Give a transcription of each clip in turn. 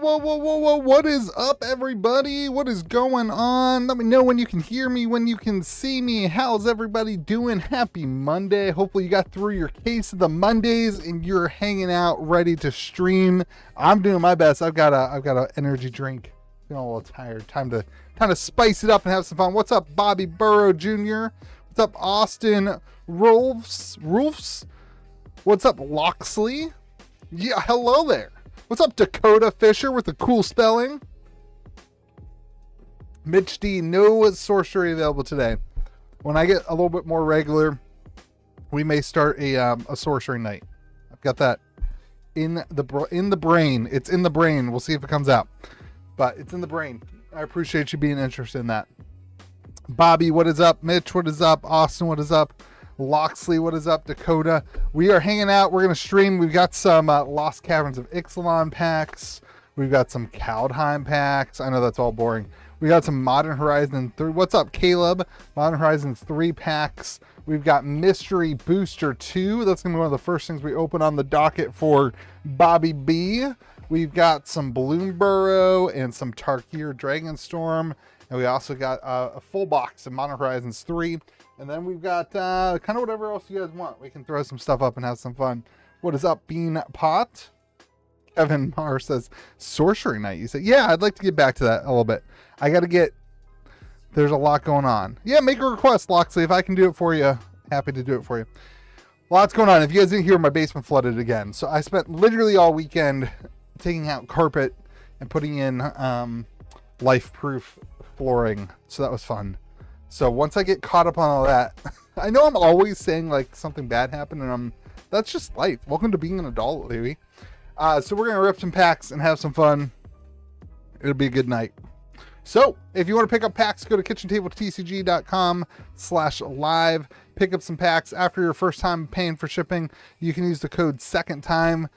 Whoa. What is up, everybody? What is going on? Let me know when you can hear me, when you can see me. How's everybody doing? Happy Monday. Hopefully you got through your case of the Mondays and you're hanging out ready to stream. I'm doing my best. I've got an energy drink. Feeling a little tired. Time to spice it up and have some fun. What's up, Bobby Burrow Jr.? What's up, Austin Rolfs? What's up, Loxley? Yeah, hello there. What's up, Dakota Fisher with the cool spelling? Mitch D, no sorcery available today. When I get a little bit more regular, we may start a sorcery night. I've got that in the brain. It's in the brain. We'll see if it comes out, but it's in the brain. I appreciate you being interested in that. Bobby, what is up? Mitch, what is up? Austin, what is up? Loxley, what is up? Dakota, we are hanging out. We're going to stream. We've got some Lost Caverns of Ixalan packs. We've got some Kaldheim packs. I know that's all boring. We got some Modern Horizon 3. What's up, Caleb? Modern Horizon 3 packs. We've got Mystery Booster 2. That's going to be one of the first things we open on the docket for Bobby B. We've got some Bloomburrow and some Tarkir Dragonstorm. And we also got a full box of Modern Horizons 3. And then we've got kind of whatever else you guys want. We can throw some stuff up and have some fun. What is up, Bean Pot? Kevin Marr says, Sorcery Night. You say, yeah, I'd like to get back to that a little bit. There's a lot going on. Yeah, make a request, Loxley. If I can do it for you, happy to do it for you. Lots going on. If you guys didn't hear, my basement flooded again. So I spent literally all weekend taking out carpet and putting in life-proof flooring. So that was fun. So once I get caught up on all that, I know I'm always saying like something bad happened, and that's just life. Welcome to being an adult, baby. So we're gonna rip some packs and have some fun. It'll be a good night. So if you want to pick up packs, go to KitchenTableTCG.com/live. Pick up some packs. After your first time paying for shipping, you can use the code second time.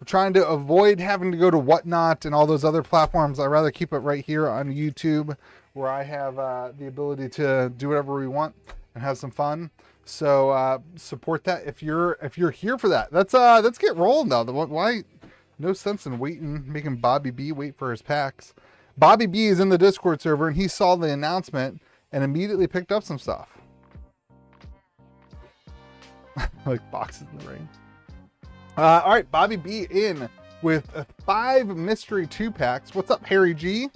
We're trying to avoid having to go to Whatnot and all those other platforms. I'd rather keep it right here on YouTube, where I have the ability to do whatever we want and have some fun. So support that if you're here for that. Let's get rolling though. Why? No sense in making Bobby B wait for his packs. Bobby B is in the Discord server and he saw the announcement and immediately picked up some stuff. Like boxes in the rain. All right, Bobby B in with 5 mystery 2-packs. What's up, Harry G?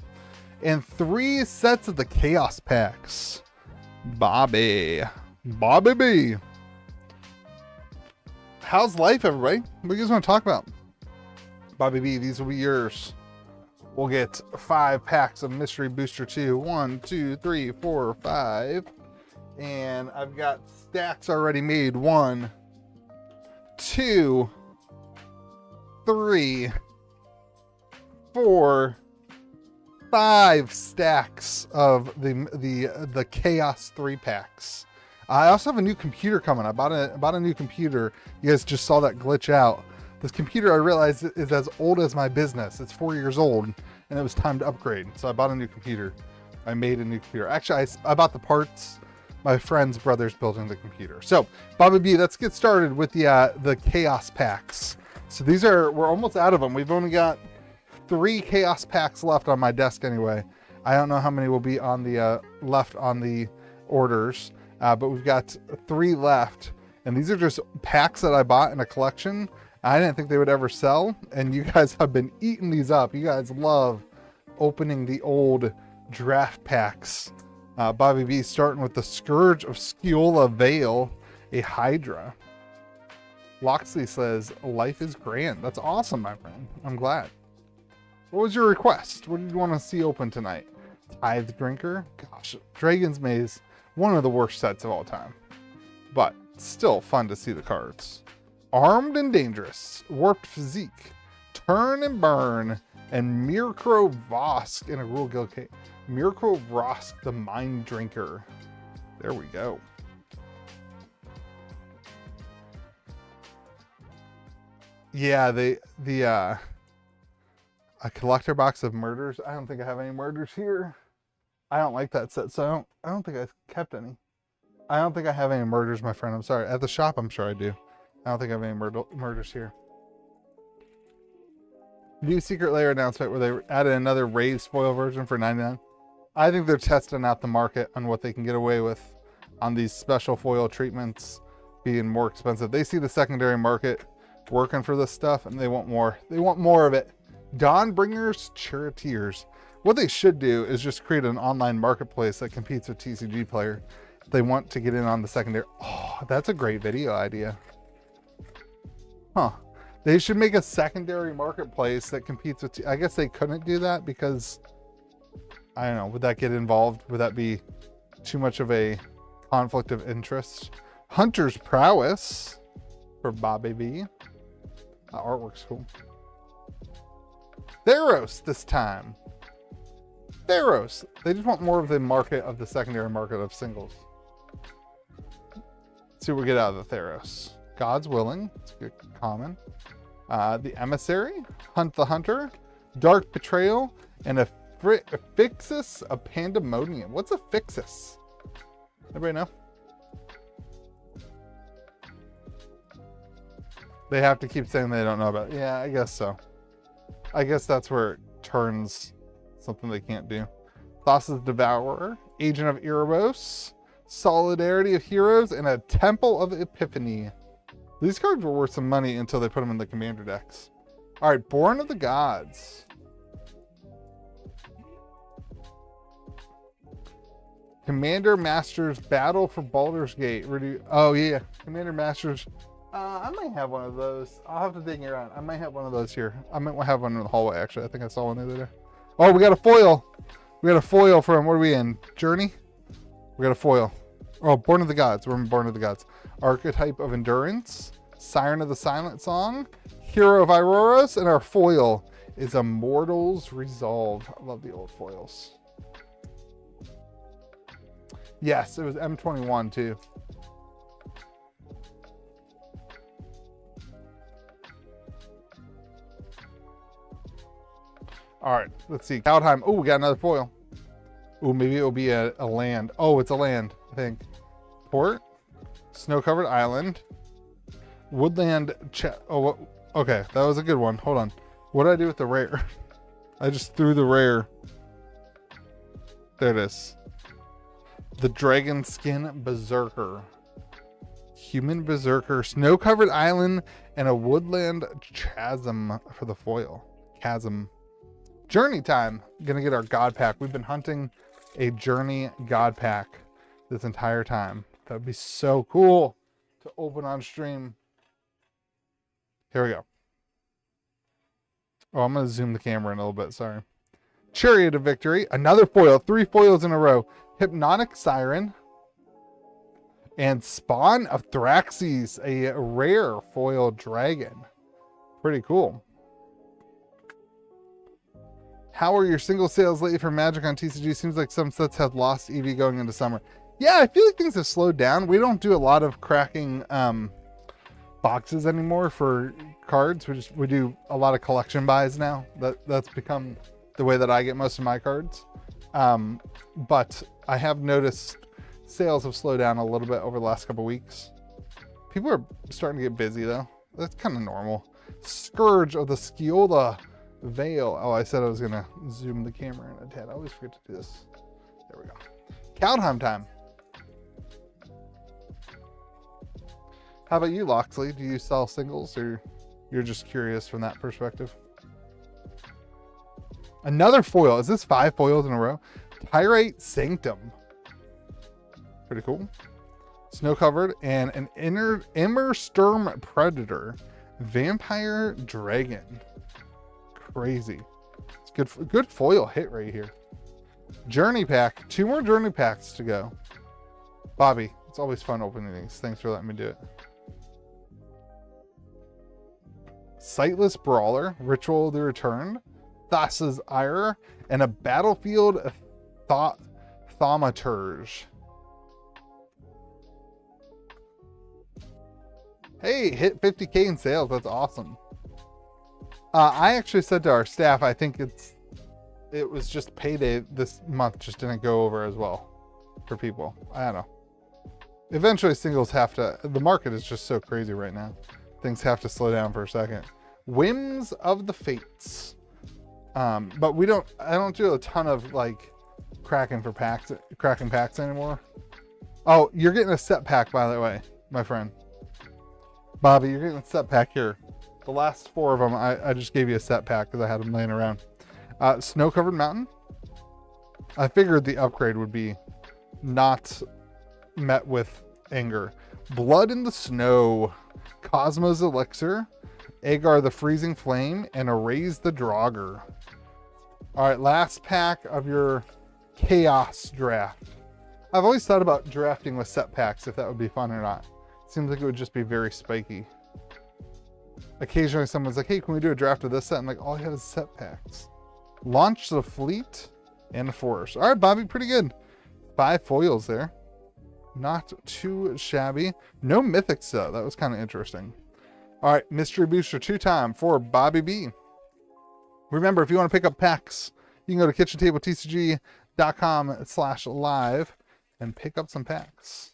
And 3 sets of the Chaos packs. Bobby B. How's life, everybody? What do you guys want to talk about? Bobby B, these will be yours. We'll get 5 packs of Mystery Booster 2. 1, 2, 3, 4, 5. And I've got stacks already made. 1, 2, 3, 4, 5 stacks of the Chaos 3-packs. I also have a new computer coming. I bought a new computer. You guys just saw that glitch out. This computer, I realized, is as old as my business. It's 4 years old, and it was time to upgrade. So I bought a new computer. I made a new computer. Actually, I bought the parts. My friend's brother's building the computer. So, Bobby B, let's get started with the Chaos packs. So we're almost out of them. We've only got 3 Chaos packs left on my desk anyway. I don't know how many will be on the left on the orders, but we've got 3 left. And these are just packs that I bought in a collection. I didn't think they would ever sell, and you guys have been eating these up. You guys love opening the old draft packs. Bobby B starting with the Scourge of Skiola Vale, a Hydra. Loxley says, life is grand. That's awesome, my friend. I'm glad. What was your request? What did you want to see open tonight? Tithe Drinker? Gosh, Dragon's Maze, one of the worst sets of all time. But still fun to see the cards. Armed and Dangerous, Warped Physique, Turn and Burn, and Mirko Vosk in a Rule Guild case. Mirko Vosk, the Mind Drinker. There we go. Yeah, a collector box of murders. I don't think I have any murders here. I don't like that set, so I don't think I've kept any. I don't think I have any murders, my friend. I'm sorry. At the shop, I'm sure I do. I don't think I have any murders here. New secret layer announcement where they added another raised foil version for 99. I think they're testing out the market on what they can get away with on these special foil treatments being more expensive. They see the secondary market working for this stuff and they want more. They want more of it. Dawnbringers, Charioteers. What they should do is just create an online marketplace that competes with TCG player. If they want to get in on the secondary. Oh, that's a great video idea. Huh. They should make a secondary marketplace that competes with, I guess they couldn't do that because, I don't know, would that get involved? Would that be too much of a conflict of interest? Hunter's Prowess for Bobby B. The artwork's cool. Theros this time. Theros. They just want more of the market of the secondary market of singles. Let's see what we get out of the Theros. God's Willing. It's a good common. The Emissary, Hunt the Hunter, Dark Betrayal, and a Fixus, a Pandemonium. What's a Fixus? Anybody know? They have to keep saying they don't know about it. Yeah, I guess so. I guess that's where it turns something they can't do. Thassa's Devourer, Agent of Erebos, Solidarity of Heroes, and a Temple of Epiphany. These cards were worth some money until they put them in the commander decks. All right, Born of the Gods. Commander Masters Battle for Baldur's Gate. Oh yeah, Commander Masters. I might have one of those. I'll have to dig around. I might have one of those here. I might have one in the hallway actually. I think I saw one the other day. Oh, we got a foil. We got a foil from, what are we in? Journey? We got a foil. Oh, Born of the Gods. We're in Born of the Gods. Archetype of Endurance, Siren of the Silent Song, Hero of Auroras, and our foil is Immortal's Resolve. I love the old foils. Yes, it was M21 too. All right, let's see. Kaldheim. Oh, we got another foil. Oh, maybe it'll be a land. Oh, it's a land, I think. Port. Snow-covered island. Woodland. Oh, okay. That was a good one. Hold on. What did I do with the rare? I just threw the rare. There it is. The Dragon Skin Berserker. Human Berserker. Snow-covered island and a woodland chasm for the foil. Chasm. Journey time. Gonna get our God pack. We've been hunting a Journey God pack this entire time. That would be so cool to open on stream. Here we go. Oh, I'm going to zoom the camera in a little bit. Sorry. Chariot of Victory. Another foil. 3 foils in a row. Hypnotic Siren. And Spawn of Thraxes. A rare foil dragon. Pretty cool. How are your single sales lately for Magic on TCG? Seems like some sets have lost EV going into summer. Yeah, I feel like things have slowed down. We don't do a lot of cracking boxes anymore for cards. We do a lot of collection buys now. That's become the way that I get most of my cards. But I have noticed sales have slowed down a little bit over the last couple weeks. People are starting to get busy though. That's kind of normal. Scourge of the Sciola Veil. Oh, I said I was gonna zoom the camera in a tad. I always forget to do this. There we go. Kaldheim time. How about you, Loxley? Do you sell singles or you're just curious from that perspective? Another foil. Is this 5 foils in a row? Tyrate Sanctum. Pretty cool. Snow covered and an Immersturm Predator. Vampire Dragon. Crazy. It's good foil hit right here. Journey pack. 2 more journey packs to go. Bobby, it's always fun opening these. Thanks for letting me do it. Sightless Brawler, Ritual of the Returned, Thassa's Ire, and a Battlefield Thaumaturge. Hey, hit 50K in sales. That's awesome. I actually said to our staff, I think it was just payday this month, just didn't go over as well for people. I don't know. Eventually singles have to, the market is just so crazy right now. Things have to slow down for a second. Whims of the Fates. But I don't do a ton of like cracking packs anymore. Oh, you're getting a set pack, by the way, my friend. Bobby, you're getting a set pack here. The last 4 of them, I just gave you a set pack because I had them laying around. Snow-covered mountain. I figured the upgrade would be not met with anger. Blood in the Snow. Cosmos Elixir. Agar the Freezing Flame. And Erase the Draugr. All right, last pack of your Chaos draft. I've always thought about drafting with set packs, if that would be fun or not. Seems like it would just be very spiky. Occasionally someone's like, hey, can we do a draft of this set? I'm like, all I have is set packs. Launch the Fleet and the Force. All right, Bobby, pretty good. 5 foils there. Not too shabby. No mythics though. That was kind of interesting. All right, mystery booster 2-time for Bobby B. Remember, if you want to pick up packs, you can go to KitchenTableTCG.com/live and pick up some packs.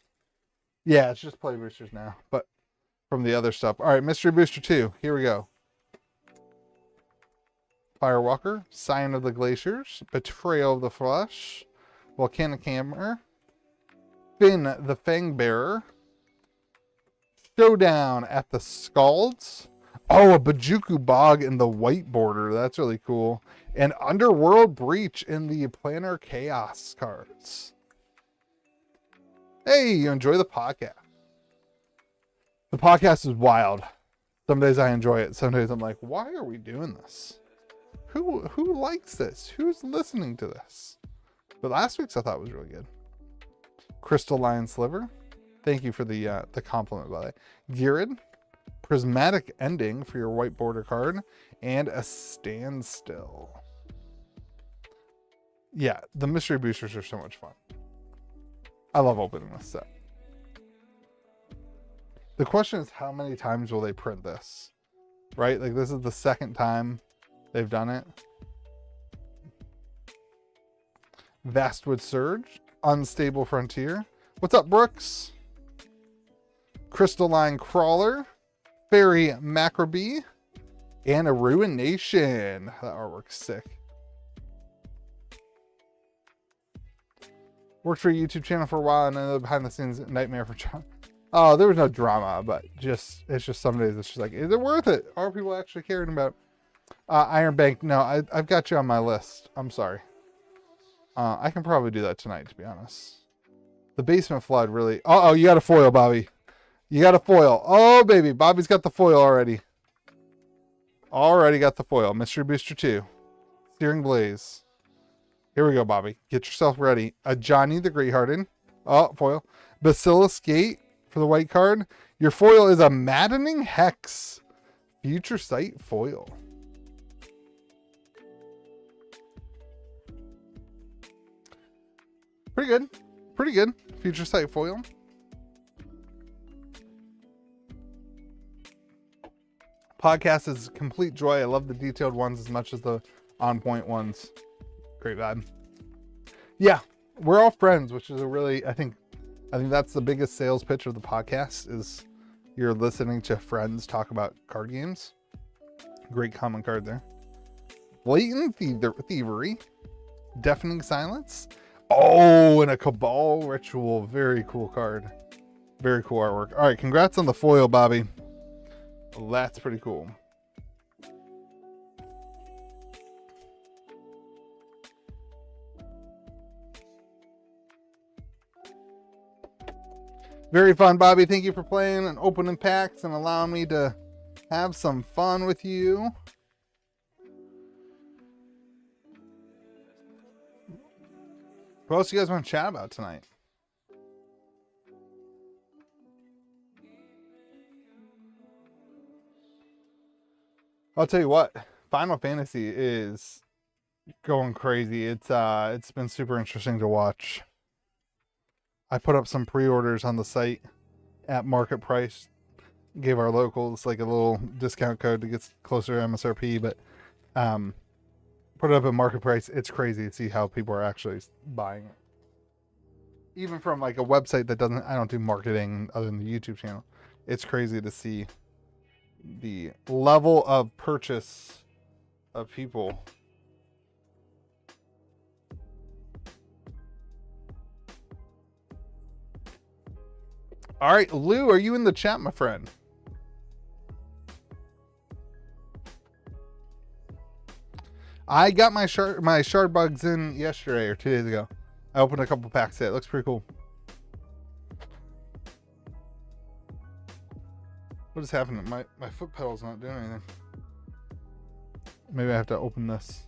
Yeah, it's just play boosters now, but from the other stuff. All right, mystery booster 2. Here we go. Firewalker, Sign of the Glaciers, Betrayal of the Flesh, Volcanic Hammer, Finn the Fangbearer, Showdown at the Scalds. Oh, a Bajuku Bog in the white border. That's really cool. And Underworld Breach in the Planar Chaos cards. Hey, you enjoy the podcast. The podcast is wild. Some days I enjoy it. Some days I'm like, why are we doing this? Who likes this? Who's listening to this? But last week's I thought was really good. Crystalline Sliver. Thank you for the compliment, by the way. Girid. Prismatic Ending for your white border card. And a Standstill. Yeah, the mystery boosters are so much fun. I love opening this set. The question is, how many times will they print this? Right? Like, this is the 2nd time they've done it. Vastwood Surge. Unstable Frontier. What's up, Brooks? Crystalline Crawler. Fairy Macrobee. And a Ruination. That artwork's sick. Worked for a YouTube channel for a while and then behind the scenes nightmare for John. Oh, there was no drama, but it's just some days it's just like, is it worth it? Are people actually caring about Iron Bank? No, I've got you on my list. I'm sorry. I can probably do that tonight, to be honest. The Basement Flood really. Oh, you got a foil, Bobby. You got a foil. Oh, baby. Bobby's got the foil already. Already got the foil. Mystery Booster 2. Searing Blaze. Here we go, Bobby. Get yourself ready. A Johnny the Greathearted. Oh, foil. Basilisk Gate for the white card. Your foil is a Maddening Hex. Future Sight foil. Pretty good. Pretty good. Future Sight foil. Podcast is complete joy. I love the detailed ones as much as the on-point ones. Great vibe. Yeah, we're all friends, which is a really, I think that's the biggest sales pitch of the podcast is you're listening to friends talk about card games. Great common card there. Blatant Thievery. Deafening Silence. Oh, and a Cabal Ritual. Very cool card. Very cool artwork. All right, congrats on the foil, Bobby. That's pretty cool. Very fun, Bobby. Thank you for playing and opening packs and allowing me to have some fun with you. What else do you guys want to chat about tonight? I'll tell you what, Final Fantasy is going crazy. It's been super interesting to watch. I put up some pre-orders on the site at market price. Gave our locals like a little discount code to get closer to MSRP, but put it up at market price. It's crazy to see how people are actually buying it. Even from like a website that doesn't, I don't do marketing other than the YouTube channel. It's crazy to see the level of purchase of people. All right, Lou, are you in the chat, my friend? I got my shard bugs in yesterday or 2 days ago. I opened a couple packs today. It looks pretty cool. What is happening? My foot pedal's not doing anything. Maybe I have to open this.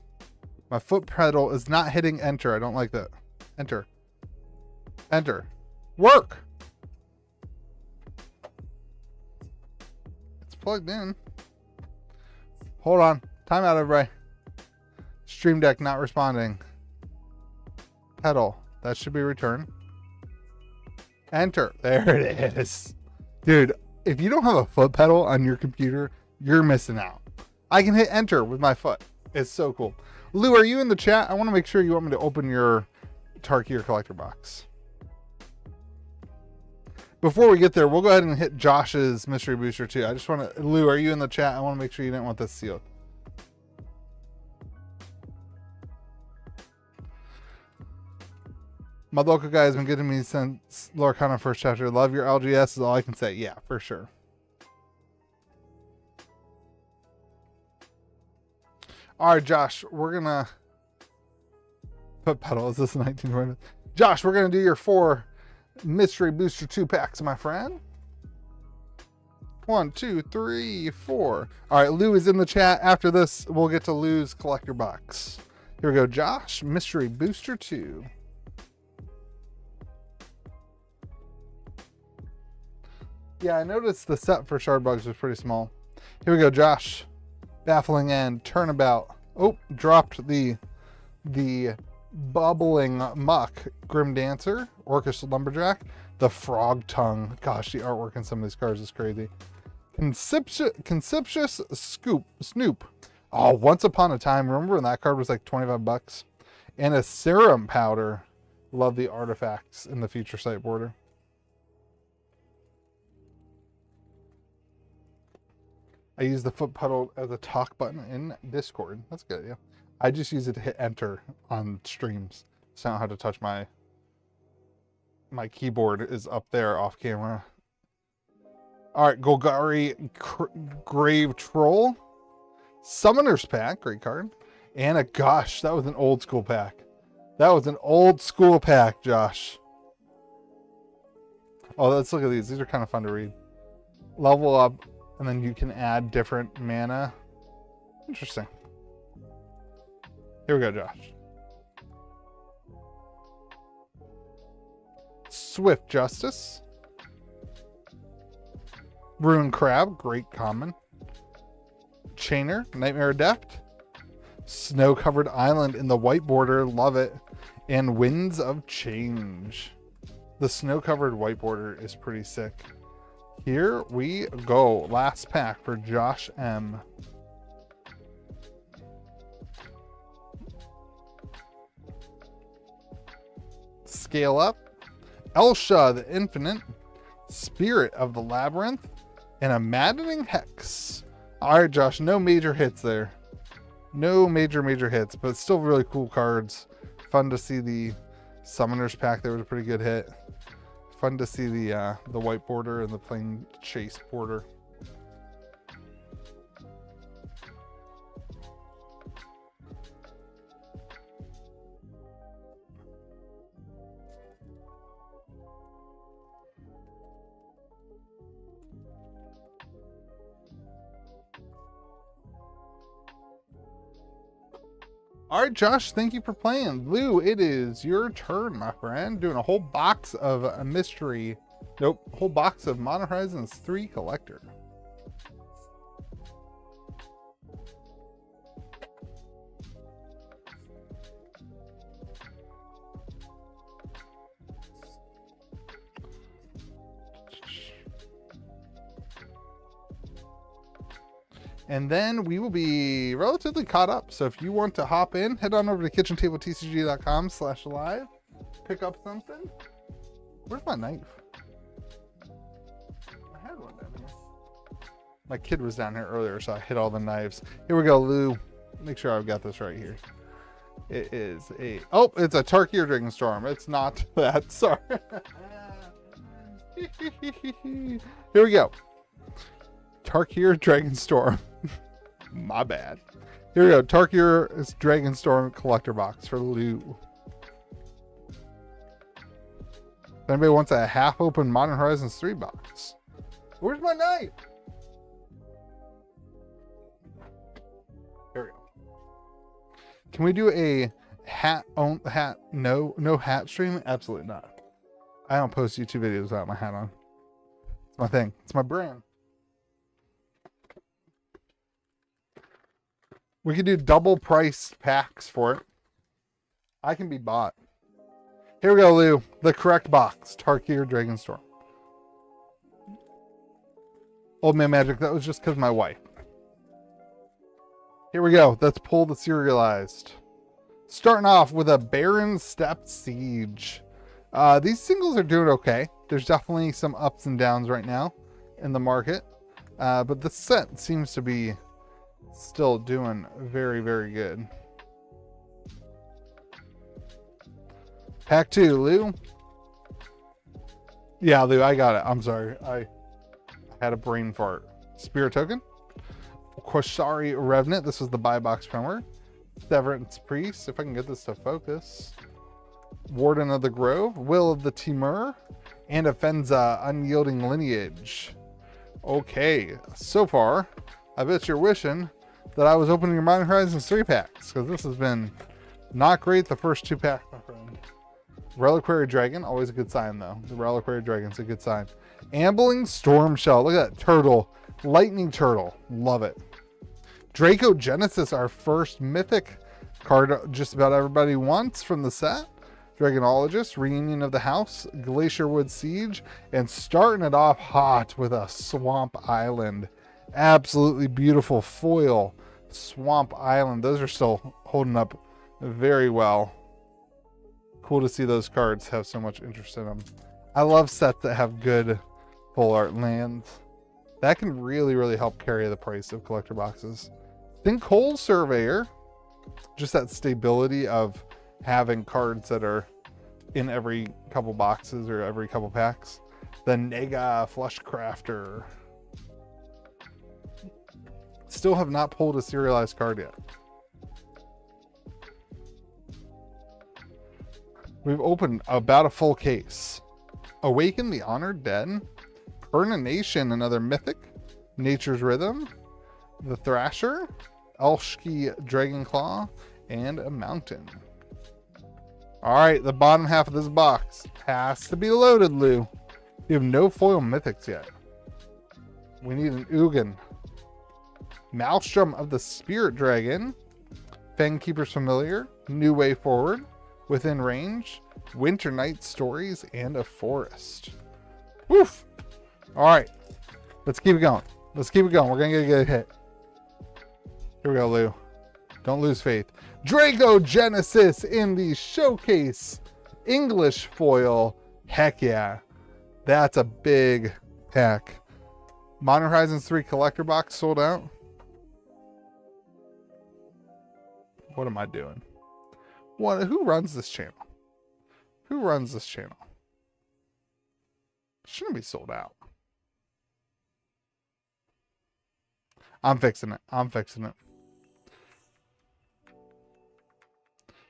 My foot pedal is not hitting enter. I don't like that. Enter. Enter. Work! It's plugged in. Hold on. Time out, everybody. Stream Deck not responding. Pedal. That should be returned. Enter. There it is. Dude, if you don't have a foot pedal on your computer, you're missing out. I can hit enter with my foot. It's so cool. Lou, are you in the chat? I want to make sure you want me to open your Tarkier collector box. Before we get there, we'll go ahead and hit Josh's mystery booster too. I just want to, Lou, are you in the chat? I want to make sure you didn't want this sealed. My local guy has been good to me since Lorcana first chapter. Love your LGS is all I can say. Yeah, for sure. All right, Josh, we're going to put pedal. Is this 1920? Josh, we're going to do your 4 mystery booster 2 packs, my friend. 1, 2, 3, 4. All right, Lou is in the chat. After this, we'll get to Lou's collector box. Here we go, Josh, mystery booster 2. Yeah, I noticed the set for shard bugs was pretty small. Here we go, Josh. Baffling End, Turnabout. Oh, dropped the bubbling muck. Grim Dancer, Orcish Lumberjack, the Frog Tongue. Gosh, the artwork in some of these cards is crazy. Conceptious Snoop. Oh, Once Upon a Time. Remember when that card was like 25 bucks? And a Serum Powder. Love the artifacts in the feature site border. I use the foot pedal as a talk button in Discord. That's a good idea. I just use it to hit enter on streams. So I don't have to touch my keyboard is up there off camera. All right, Golgari Grave Troll. Summoner's Pack, great card. And gosh, that was an old school pack. That was an old school pack, Josh. Oh, let's look at these. These are kind of fun to read. Level up. And then you can add different mana. Interesting. Here we go, Josh. Swift Justice. Ruined Crab, great common. Chainer, Nightmare Adept. Snow-Covered Island in the white border, love it. And Winds of Change. The snow-covered white border is pretty sick. Here we go. Last pack for Josh M. Scale Up. Elsha the Infinite. Spirit of the Labyrinth. And a Maddening Hex. All right, Josh. No major hits there. No major hits, but still really cool cards. Fun to see the Summoner's Pack. There was a pretty good hit. Fun to see the white border and the plain chase border. All right, Josh, thank you for playing. Lou, it is your turn, my friend. Doing a whole box of a mystery. Nope, whole box of Modern Horizons 3 Collector. And then we will be relatively caught up. So if you want to hop in, head on over to KitchenTableTCG.com/live. Pick up something. Where's my knife? I had one down here. My kid was down here earlier, so I hit all the knives. Here we go, Lou. Make sure I've got this right here. It is a... Oh, it's a Tarkir Dragonstorm. It's not that. Sorry. Here we go. Tarkir Dragonstorm. My bad. Here we go. Tarkir Dragonstorm collector box for Lou. If anybody wants a half-open Modern Horizons 3 box. Where's my knife? Here we go. Can we do a no hat stream? Absolutely not. I don't post YouTube videos without my hat on. It's my thing. It's my brand. We could do double price packs for it. I can be bought. Here we go, Lou. The correct box. Tarkir Dragonstorm. Old Man Magic. That was just because my wife. Here we go. Let's pull the serialized. Starting off with a Baron Stepped Siege. These singles are doing okay. There's definitely some ups and downs right now in the market. But the set seems to be still doing very, very good. Pack 2, Lou. Yeah, Lou, I got it. I'm sorry. I had a brain fart. Spirit Token. Koshari Revenant. This was the buy box promo. Severance Priest. If I can get this to focus. Warden of the Grove. Will of the Timur. And a Fenza Unyielding Lineage. Okay. So far, I bet you're wishing that I was opening your Modern Horizons 3 packs, because this has been not great the first 2 packs, my friend. Reliquary Dragon, always a good sign though. The Reliquary Dragon's a good sign. Ambling Storm Shell, look at that turtle. Lightning Turtle, love it. Draco Genesis, our first mythic card just about everybody wants from the set. Dragonologist, Reunion of the House, Glacierwood Siege, and starting it off hot with a Swamp Island. Absolutely beautiful foil Swamp Island. Those are still holding up very well. Cool to see those cards have so much interest in them. I love sets that have good full art lands. That can really, really help carry the price of collector boxes. Sinkhole Surveyor. Just that stability of having cards that are in every couple boxes or every couple packs. The Nega Flush Crafter. Still have not pulled a serialized card yet. We've opened about a full case. Awaken the Honored Dead. Pernation, another mythic. Nature's Rhythm. The Thrasher. Elshki Dragonclaw. And a Mountain. Alright, the bottom half of this box has to be loaded, Lou. We have no foil mythics yet. We need an Ugin. Maelstrom of the Spirit Dragon. Fangkeeper's Familiar. New Way Forward. Within Range. Winter Night Stories. And a Forest. Woof! Alright. Let's keep it going. Let's keep it going. We're going to get a good hit. Here we go, Lou. Don't lose faith. Draco Genesis in the Showcase English foil. Heck yeah. That's a big pack. Modern Horizons 3 collector box sold out. What am I doing? Who runs this channel? Who runs this channel? Shouldn't be sold out. I'm fixing it. I'm fixing it.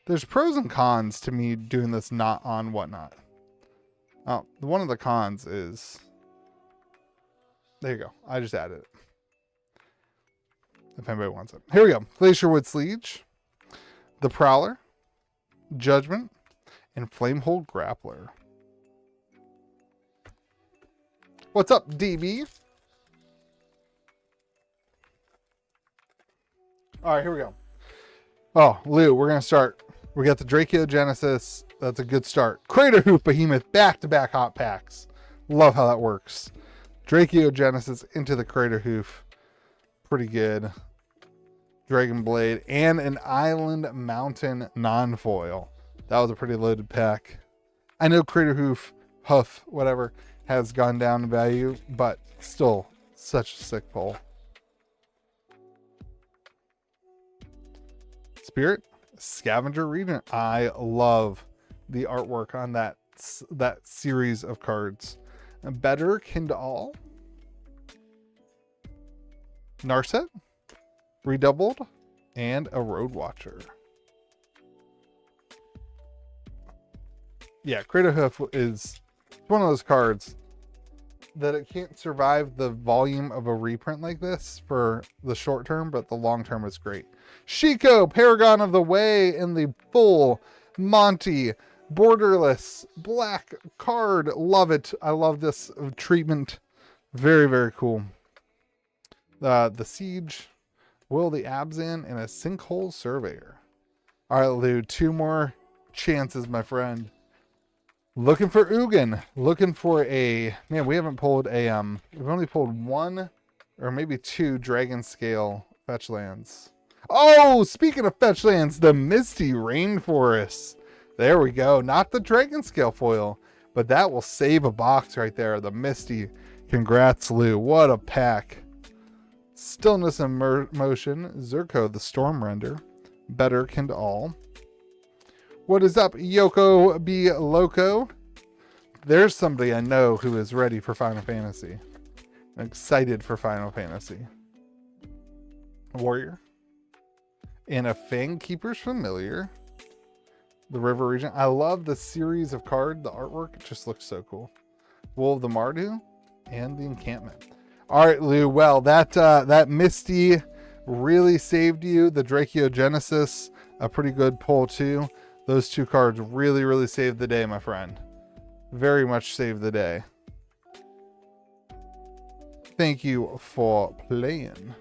There's pros and cons to me doing this not on Whatnot. Oh, one of the cons is... There you go. I just added it. If anybody wants it. Here we go. Glacierwood Siege. The Prowler. Judgment. And Flamehold Grappler. What's up, DB? Alright, here we go. Oh, Lou, we're going to start. We got the Draco Genesis. That's a good start. Crater Hoof Behemoth, back-to-back hot packs. Love how that works. Draco Genesis into the Crater Hoof. Pretty good. Dragon Blade and an Island Mountain non-foil. That was a pretty loaded pack. I know Crater Hoof, whatever, has gone down in value, but still such a sick pull. Spirit, Scavenger Regent. I love the artwork on that series of cards. Better Kin to All, Narset, Redoubled, and a Road Watcher. Yeah, Crater Hoof is one of those cards that it can't survive the volume of a reprint like this for the short term, but the long term is great. Shiko, Paragon of the Way, in the full Monty borderless black card. Love it. I love this treatment. Very, very cool. The Siege, Will the Abzan, and a Sinkhole Surveyor. All right, Lou, 2 more chances, my friend. Looking for Ugin. Looking for a... Man, we haven't pulled a... We've only pulled 1 or maybe 2 Dragon Scale fetch lands. Oh, speaking of fetch lands, the Misty Rainforest. There we go. Not the Dragon Scale foil, but that will save a box right there. The Misty. Congrats, Lou. What a pack. Stillness and Motion. Zerko, the Storm Render. Better Kin to All. What is up, Yoko B. Loco? There's somebody I know who is ready for Final Fantasy. I'm excited for Final Fantasy. Warrior. And a Fang Keeper's Familiar. The River Region. I love the series of card. The artwork just looks so cool. Wool of the Mardu and the Encampment. All right, Lou. Well, that Misty really saved you. The Drachiogenesis, a pretty good pull too. Those 2 cards really, really saved the day, my friend. Very much saved the day. Thank you for playing.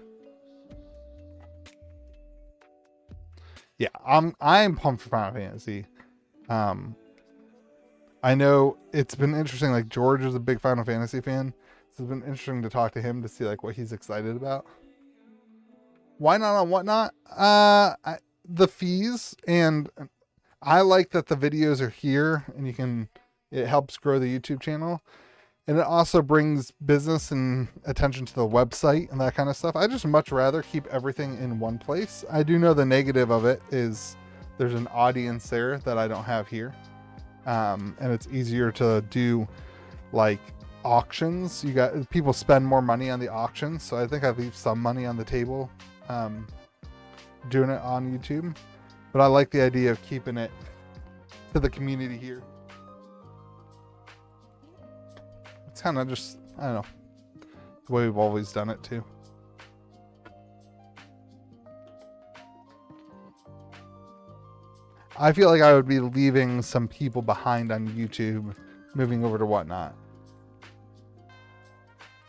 Yeah, I'm pumped for Final Fantasy. I know it's been interesting. Like, George is a big Final Fantasy fan. So it's been interesting to talk to him to see like what he's excited about. Why not on Whatnot? The fees, and I like that the videos are here and it helps grow the YouTube channel. And it also brings business and attention to the website and that kind of stuff. I just much rather keep everything in one place. I do know the negative of it is there's an audience there that I don't have here. And it's easier to do like auctions. You got people spend more money on the auctions. So I think I leave some money on the table doing it on YouTube. But I like the idea of keeping it to the community here. It's kind of just, I don't know, the way we've always done it too. I feel like I would be leaving some people behind on YouTube moving over to Whatnot.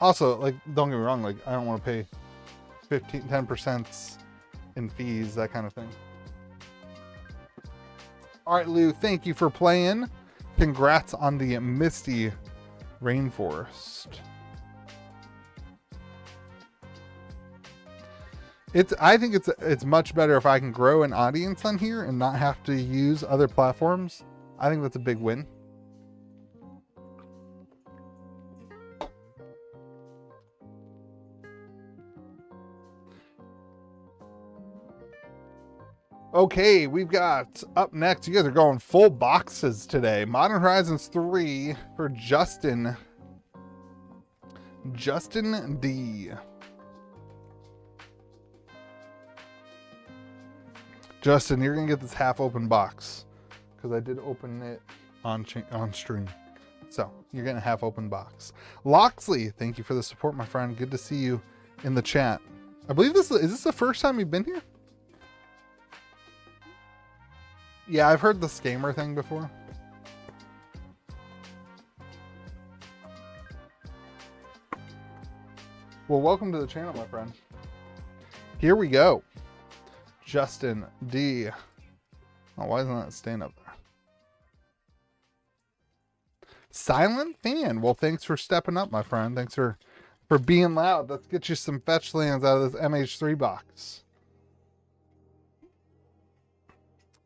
Also, like, don't get me wrong, like, I don't want to pay 10% in fees, that kind of thing. All right, Lou, thank you for playing. Congrats on the Misty Rainforest. I think it's much better if I can grow an audience on here and not have to use other platforms. I think that's a big win. Okay, we've got up next. You guys are going full boxes today. Modern Horizons 3 for Justin. Justin D. Justin, you're gonna get this half-open box because I did open it on stream. So you're getting a half-open box. Loxley, thank you for the support, my friend. Good to see you in the chat. I believe is this the first time you've been here? Yeah, I've heard the scammer thing before. Well, welcome to the channel, my friend. Here we go. Justin D. Oh, why isn't that staying up there? Silent Fan. Well, thanks for stepping up, my friend. Thanks for being loud. Let's get you some fetch lands out of this MH3 box.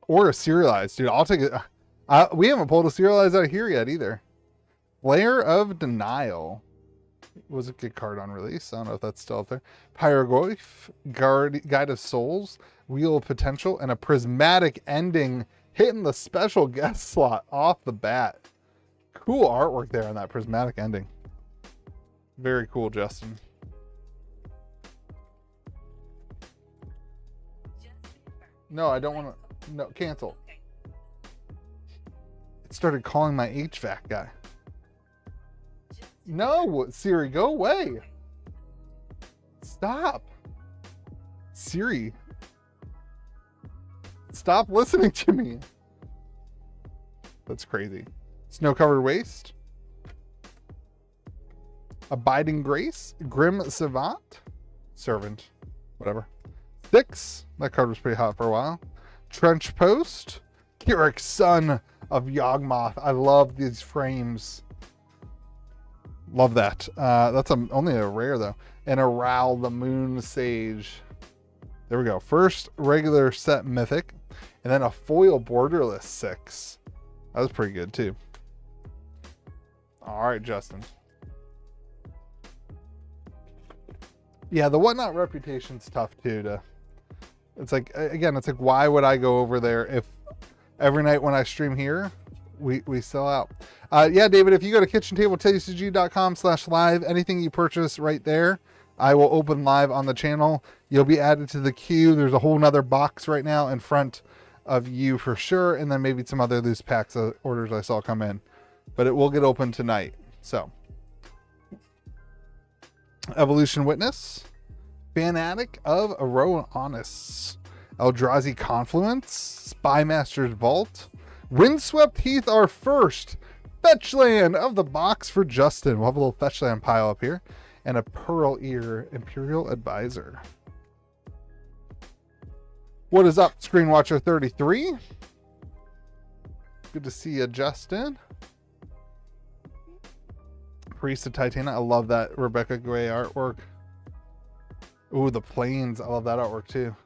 Or a serialized, dude. I'll take it. We haven't pulled a serialized out of here yet either. Layer of Denial. was a good card on release. I don't know if that's still up there. Pyroglyph, Guide of Souls, Wheel of Potential, and a Prismatic Ending hitting the special guest slot off the bat. Cool artwork there on that Prismatic Ending. Very cool, Justin. No, I don't want to. No, cancel. It started calling my HVAC guy. No, Siri, go away. Stop. Siri. Stop listening to me. That's crazy. Snow-covered waste. Abiding Grace. Grim Savant. Servant. Whatever. 6. That card was pretty hot for a while. Trench Post. Kyrix, Son of Yawgmoth. I love these frames. Love that. That's only a rare though. And Aral, the Moon Sage. There we go. First regular set mythic, and then a foil borderless 6. That was pretty good too. All right, Justin. Yeah, the Whatnot reputation's tough too. It's like, again, it's like, why would I go over there if every night when I stream here, we sell out? Yeah, David, if you go to KitchenTableTCG.com/live, anything you purchase right there, I will open live on the channel. You'll be added to the queue. There's a whole nother box right now in front of you for sure, and then maybe some other loose packs of orders I saw come in, but it will get open tonight. So, Evolution Witness, Fanatic of Aroanis, Eldrazi Confluence, Spymaster's Vault, Windswept Heath, our first fetch land of the box for Justin. We'll have a little fetch land pile up here, and a Pearl Ear Imperial Advisor. What is up, Screen Watcher 33? Good to see you, Justin. Priest of Titania. I love that Rebecca Gray artwork. Ooh, the plains. I love that artwork too.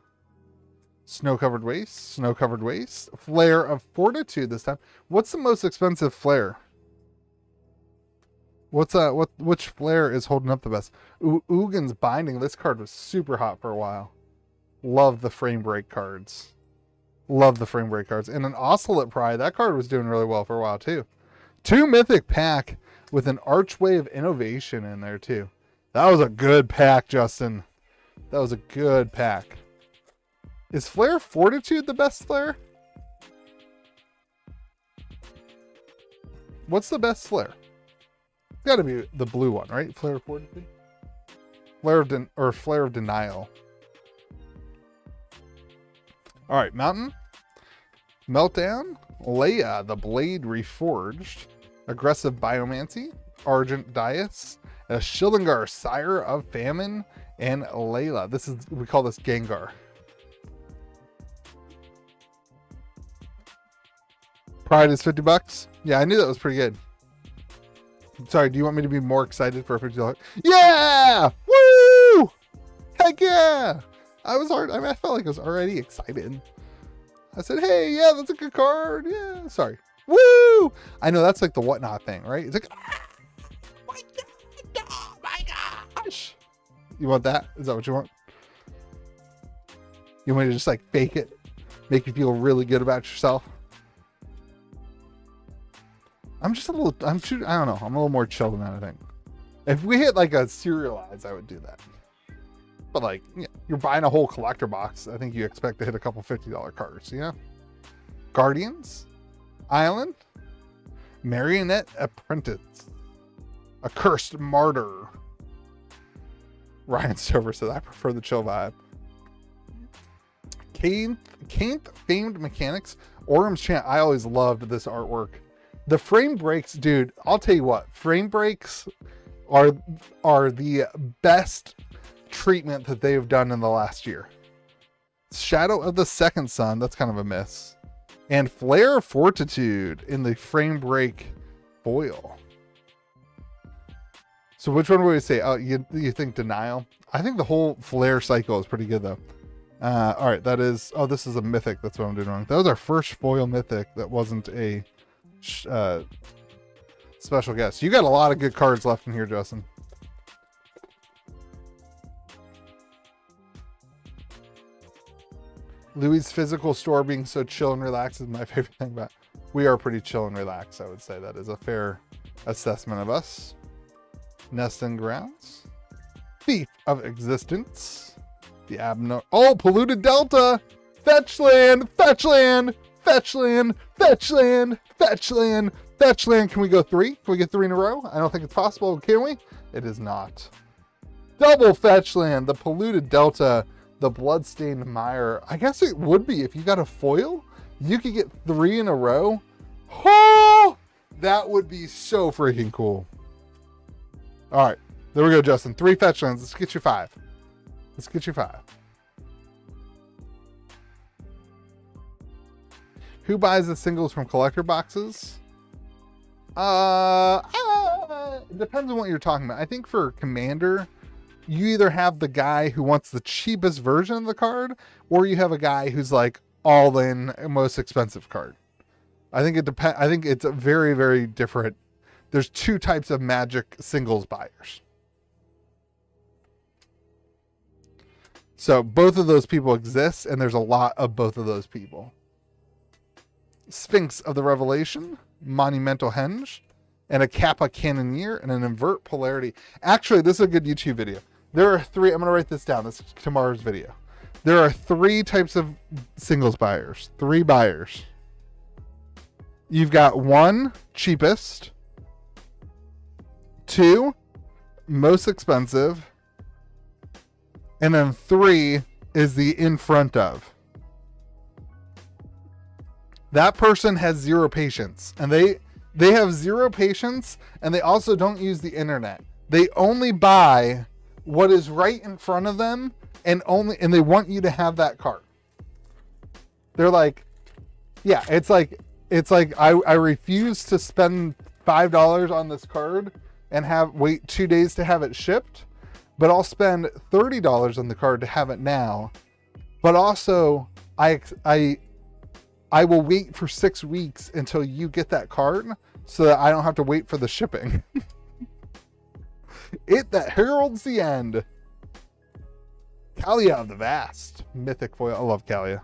Snow-covered waste. Snow-covered waste. Flare of Fortitude this time. What's the most expensive flare? Which flare is holding up the best? Ugin's Binding. This card was super hot for a while. Love the frame break cards. Love the frame break cards. And an Oscillate Pride. That card was doing really well for a while too. 2 mythic pack with an Archway of Innovation in there too. That was a good pack, Justin. That was a good pack. Is Flare Fortitude the best flare? What's the best flare? It's got to be the blue one, right? Flare of Fortitude? Flare of Denial. All right, Mountain. Meltdown. Leia, the Blade Reforged. Aggressive Biomancy. Argent Dais. A Shillingar, Sire of Famine. And Layla. We call this Gengar. Pride is $50. Yeah, I knew that was pretty good. Sorry, do you want me to be more excited for a $50? Yeah! Woo! Heck yeah! I felt like I was already excited. I said, hey, yeah, that's a good card. Yeah, sorry. Woo! I know that's like the Whatnot thing, right? It's like, oh my gosh! You want that? Is that what you want? You want me to just like fake it? Make you feel really good about yourself? I'm just a little, I don't know. I'm a little more chill than that, I think. If we hit like a serialized, I would do that. But like, yeah, you're buying a whole collector box. I think you expect to hit a couple $50 cards, you know? Guardians, Island, Marionette Apprentice, Accursed Martyr. Ryan Stover says, I prefer the chill vibe. Kainth Famed Mechanics, Orum's Chant. I always loved this artwork. The frame breaks, dude, I'll tell you what, frame breaks are the best treatment that they've done in the last year. Shadow of the Second Sun, that's kind of a miss. And Flare of Fortitude in the frame break foil. So which one would you say? Oh, you think Denial? I think the whole Flare cycle is pretty good though. All right, that is, oh, this is a mythic. That's what I'm doing wrong. That was our first foil mythic that wasn't a special guest. You got a lot of good cards left in here, Justin. Louis' physical store being so chill and relaxed is my favorite thing about it. We are pretty chill and relaxed, I would say. That is a fair assessment of us. Nesting Grounds. Thief of Existence. The Abno... Oh, Polluted Delta! Fetch land! Fetch land! Fetch land! Fetch land! Fetch land! Fetch land! Can we go 3? Can we get 3 in a row? I don't think it's possible. Can we? It is not. Double fetch land! The Polluted Delta. The Bloodstained Mire. I guess it would be if you got a foil. You could get 3 in a row. Oh! That would be so freaking cool. All right. There we go, Justin. 3 fetch lands. Let's get you 5. Let's get you 5. Who buys the singles from collector boxes? It depends on what you're talking about. I think for Commander, you either have the guy who wants the cheapest version of the card, or you have a guy who's like all in most expensive card. I think it depends. I think it's a very, very different. There's 2 types of Magic singles buyers. So both of those people exist, and there's a lot of both of those people. Sphinx of the Revelation, Monumental Henge, and a Kappa Cannoneer, and an Invert Polarity. Actually, this is a good YouTube video. There are 3, I'm going to write this down. This is tomorrow's video. There are 3 types of singles buyers. 3 buyers. You've got 1, cheapest. 2, most expensive. And then 3 is the in front of. That person has 0 patience. And they have 0 patience, and they also don't use the internet. They only buy what is right in front of them, and they want you to have that card. They're like, yeah, it's like I refuse to spend $5 on this card and wait 2 days to have it shipped, but I'll spend $30 on the card to have it now. But also I will wait for 6 weeks until you get that card so that I don't have to wait for the shipping. It that heralds the end. Kalia of the Vast. Mythic foil. I love Kalia.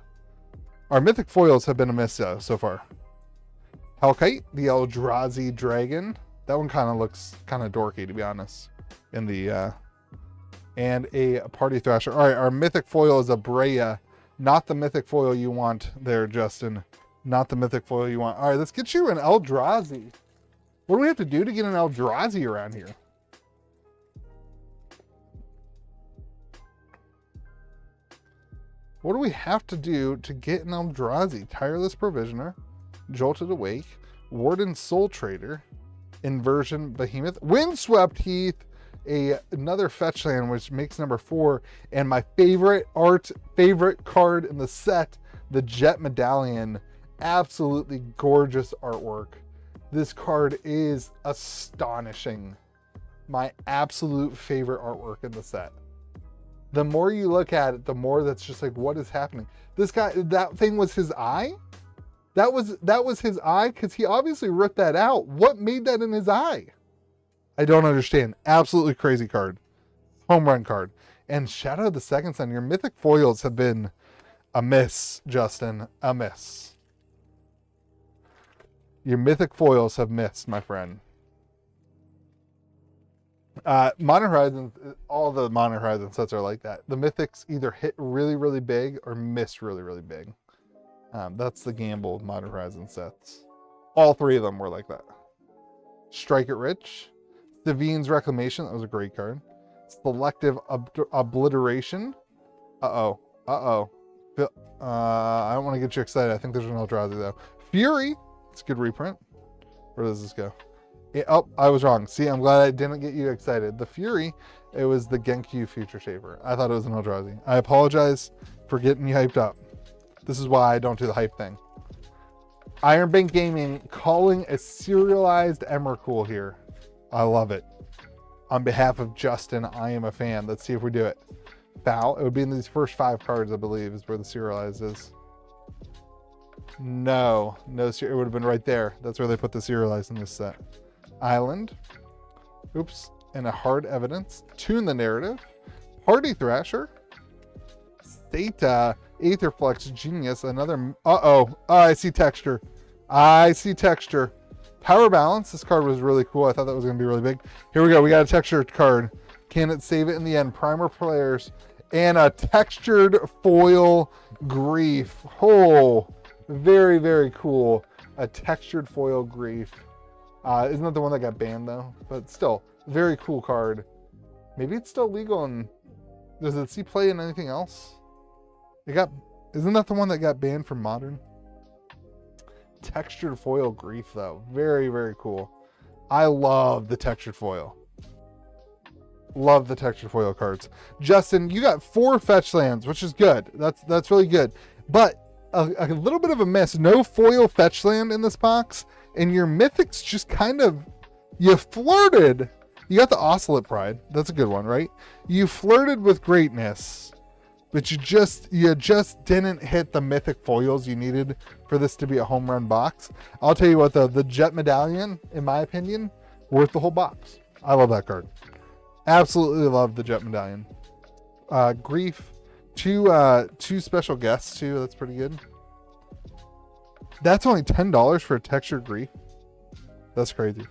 Our mythic foils have been a miss so far. Hellkite, the Eldrazi Dragon. That one kind of looks kind of dorky, to be honest. In the and a Party Thrasher. All right, our mythic foil is a Breya. Not the mythic foil you want there, Justin. Not the mythic foil you want. All right, let's get you an Eldrazi. What do we have to do to get an Eldrazi around here? What do we have to do to get an Eldrazi? Tireless Provisioner, Jolted Awake, Warden Soul Trader, Inversion Behemoth, Windswept Heath, another fetch land, which makes number 4, and my favorite card in the set, the Jet Medallion. Absolutely gorgeous artwork. This card is astonishing. My absolute favorite artwork in the set. The more you look at it, the more that's just like, what is happening? This guy, that thing was his eye? That was his eye? Because he obviously ripped that out. What made that in his eye? I don't understand. Absolutely crazy card. Home run card. And Shadow of the Second Sun. Your mythic foils have been a miss, Justin. A miss. Your mythic foils have missed, my friend. Modern Horizons, all the Modern Horizon sets are like that. The mythics either hit really, really big or miss really, really big. That's the gamble of Modern Horizon sets. All 3 of them were like that. Strike It Rich. Sevine's Reclamation. That was a great card. Selective Obliteration. Uh-oh. Uh-oh. I don't want to get you excited. I think there's an Eldrazi, though. Fury. It's a good reprint. Where does this go? Oh, I was wrong. See, I'm glad I didn't get you excited. The Fury, it was the Genkyu Future Shaper. I thought it was an Eldrazi. I apologize for getting you hyped up. This is why I don't do the hype thing. Iron Bank Gaming calling a serialized Emrakul here. I love it. On behalf of Justin, I am a fan. Let's see if we do it. Foul. It would be in these first 5 cards, I believe, is where the serialized is. No, it would have been right there. That's where they put the serialized in this set. Island. Oops. And a Hard Evidence. Tune the Narrative. Party Thrasher. Theta, Aetherflux, Genius, another... Uh-oh. I see texture. I see texture. Power Balance. This card was really cool. I thought that was going to be really big. Here we go. We got a texture card. Can it save it in the end? Primer Players. And a textured foil Grief. Oh, very, very cool. A textured foil Grief. Isn't that the one that got banned, though? But still, very cool card. Maybe it's still legal, and does it see play in anything else? Isn't that the one that got banned from Modern? Textured foil Grief, though. Very, very cool. I love the textured foil. Love the textured foil cards. Justin, you got 4 fetch lands, which is good. That's really good. But a little bit of a miss. No foil fetch land in this box, and your mythics just kind of, you flirted. You got the Oscillate Pride. That's a good one, right? You flirted with greatness, but you just didn't hit the mythic foils you needed for this to be a home run box. I'll tell you what, though, the Jet Medallion, in my opinion, worth the whole box. I love that card. Absolutely love the Jet Medallion. Grief, two special guests too. That's pretty good. That's only $10 for a textured Grief. That's crazy.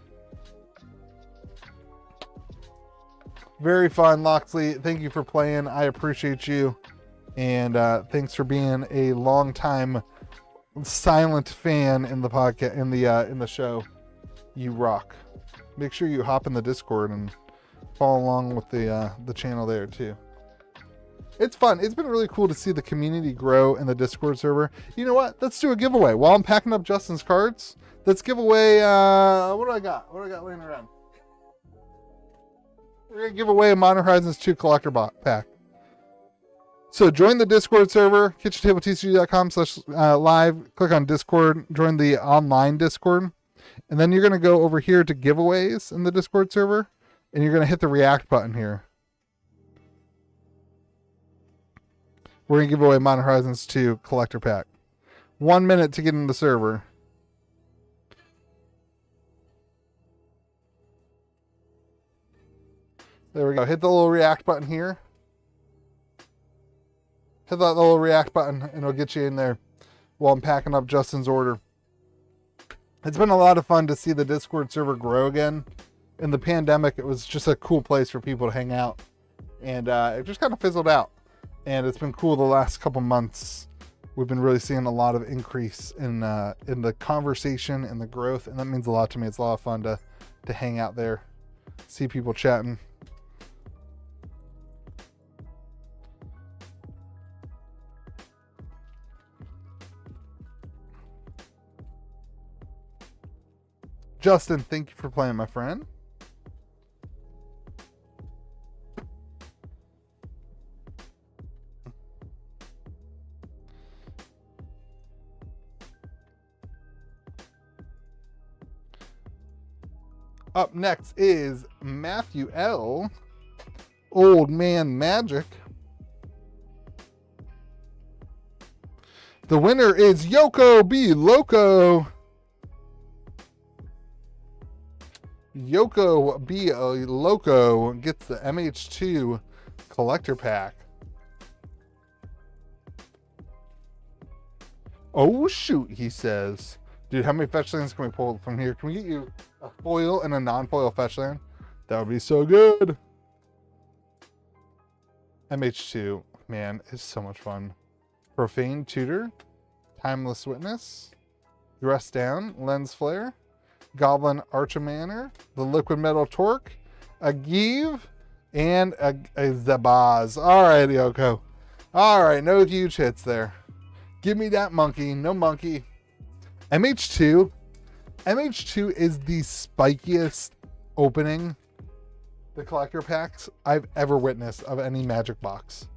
Very fun, Loxley. Thank you for playing. I appreciate you, and thanks for being a long time silent fan in the podcast, in the show. You rock. Make sure you hop in the Discord and follow along with the channel there too. It's fun. It's been really cool to see the community grow in the Discord server. You know what? Let's do a giveaway. While I'm packing up Justin's cards, let's give away, what do I got? What do I got laying around? We're going to give away a Modern Horizons 2 collector pack. So join the Discord server, KitchenTableTCG.com/live. Click on Discord, join the online Discord. And then you're going to go over here to giveaways in the Discord server. And you're going to hit the react button here. We're going to give away Modern Horizons 2 collector pack. 1 minute to get in the server. There we go. Hit the little react button here. Hit that little react button and it'll get you in there while I'm packing up Justin's order. It's been a lot of fun to see the Discord server grow again. In the pandemic, it was just a cool place for people to hang out. And it just kind of fizzled out. And it's been cool the last couple months. We've been really seeing a lot of increase in the conversation and the growth. And that means a lot to me. It's a lot of fun to hang out there, see people chatting. Justin, thank you for playing, my friend. Up next is Matthew L. Old Man Magic. The winner is Yoko B. Loco. Yoko B. Loco gets the MH2 collector pack. Oh shoot, he says. Dude, how many fetch lands can we pull from here? Can we get you a foil and a non-foil fetch land? That would be so good. MH2, man, it's so much fun. Profane Tutor, Timeless Witness, Dress Down, Lens Flare, Goblin Archimanor, the Liquid Metal Torque, a Give, and a Zabaz. All right, Yoko. All right, no huge hits there. Give me that monkey. No monkey. MH2 is the spikiest opening the collector packs I've ever witnessed of any Magic box.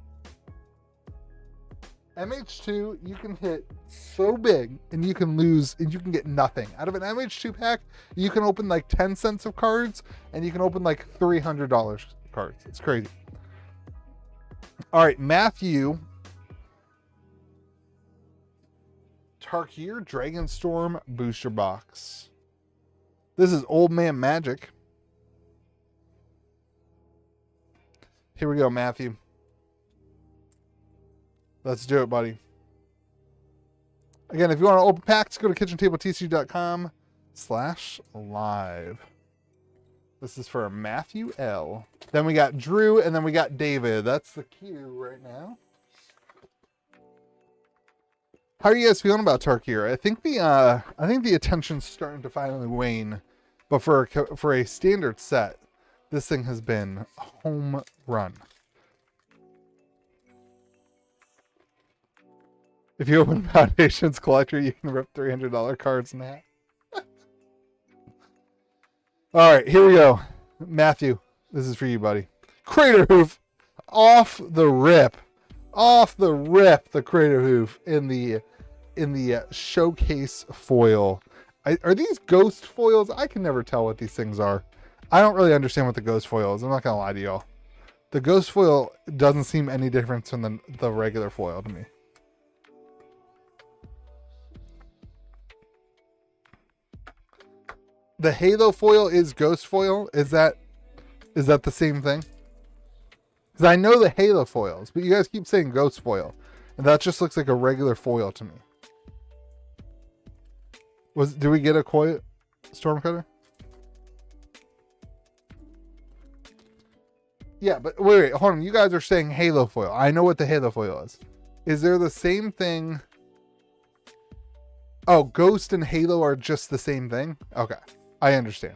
MH2, you can hit so big and you can lose and you can get nothing. Out of an MH2 pack, you can open like 10 cents of cards and you can open like $300 cards. It's crazy. All right, Matthew. Tarkir Dragonstorm booster box. This is Old Man Magic. Here we go, Matthew. Let's do it, buddy. Again, if you want to open packs, go to kitchentabletcg.com/live. This is for Matthew L. Then we got Drew, and then we got David. That's the queue right now. How are you guys feeling about Tarkir? I think the attention's starting to finally wane, but for a standard set, this thing has been a home run. If you open Foundations Collector, you can rip $300 cards in half. All right, here we go. Matthew, this is for you, buddy. Crater Hoof, off the rip, the Crater Hoof in the showcase foil. Are these ghost foils? I can never tell what these things are. I don't really understand what the ghost foil is. I'm not gonna lie to y'all. The ghost foil doesn't seem any different from the regular foil to me. The Halo foil is ghost foil. Is that the same thing? Because I know the Halo foils, but you guys keep saying ghost foil, and that just looks like a regular foil to me. Did we get a koi Stormcutter? Yeah, but wait, hold on. You guys are saying Halo foil. I know what the Halo foil is. Is there the same thing? Oh, Ghost and Halo are just the same thing? Okay. I understand.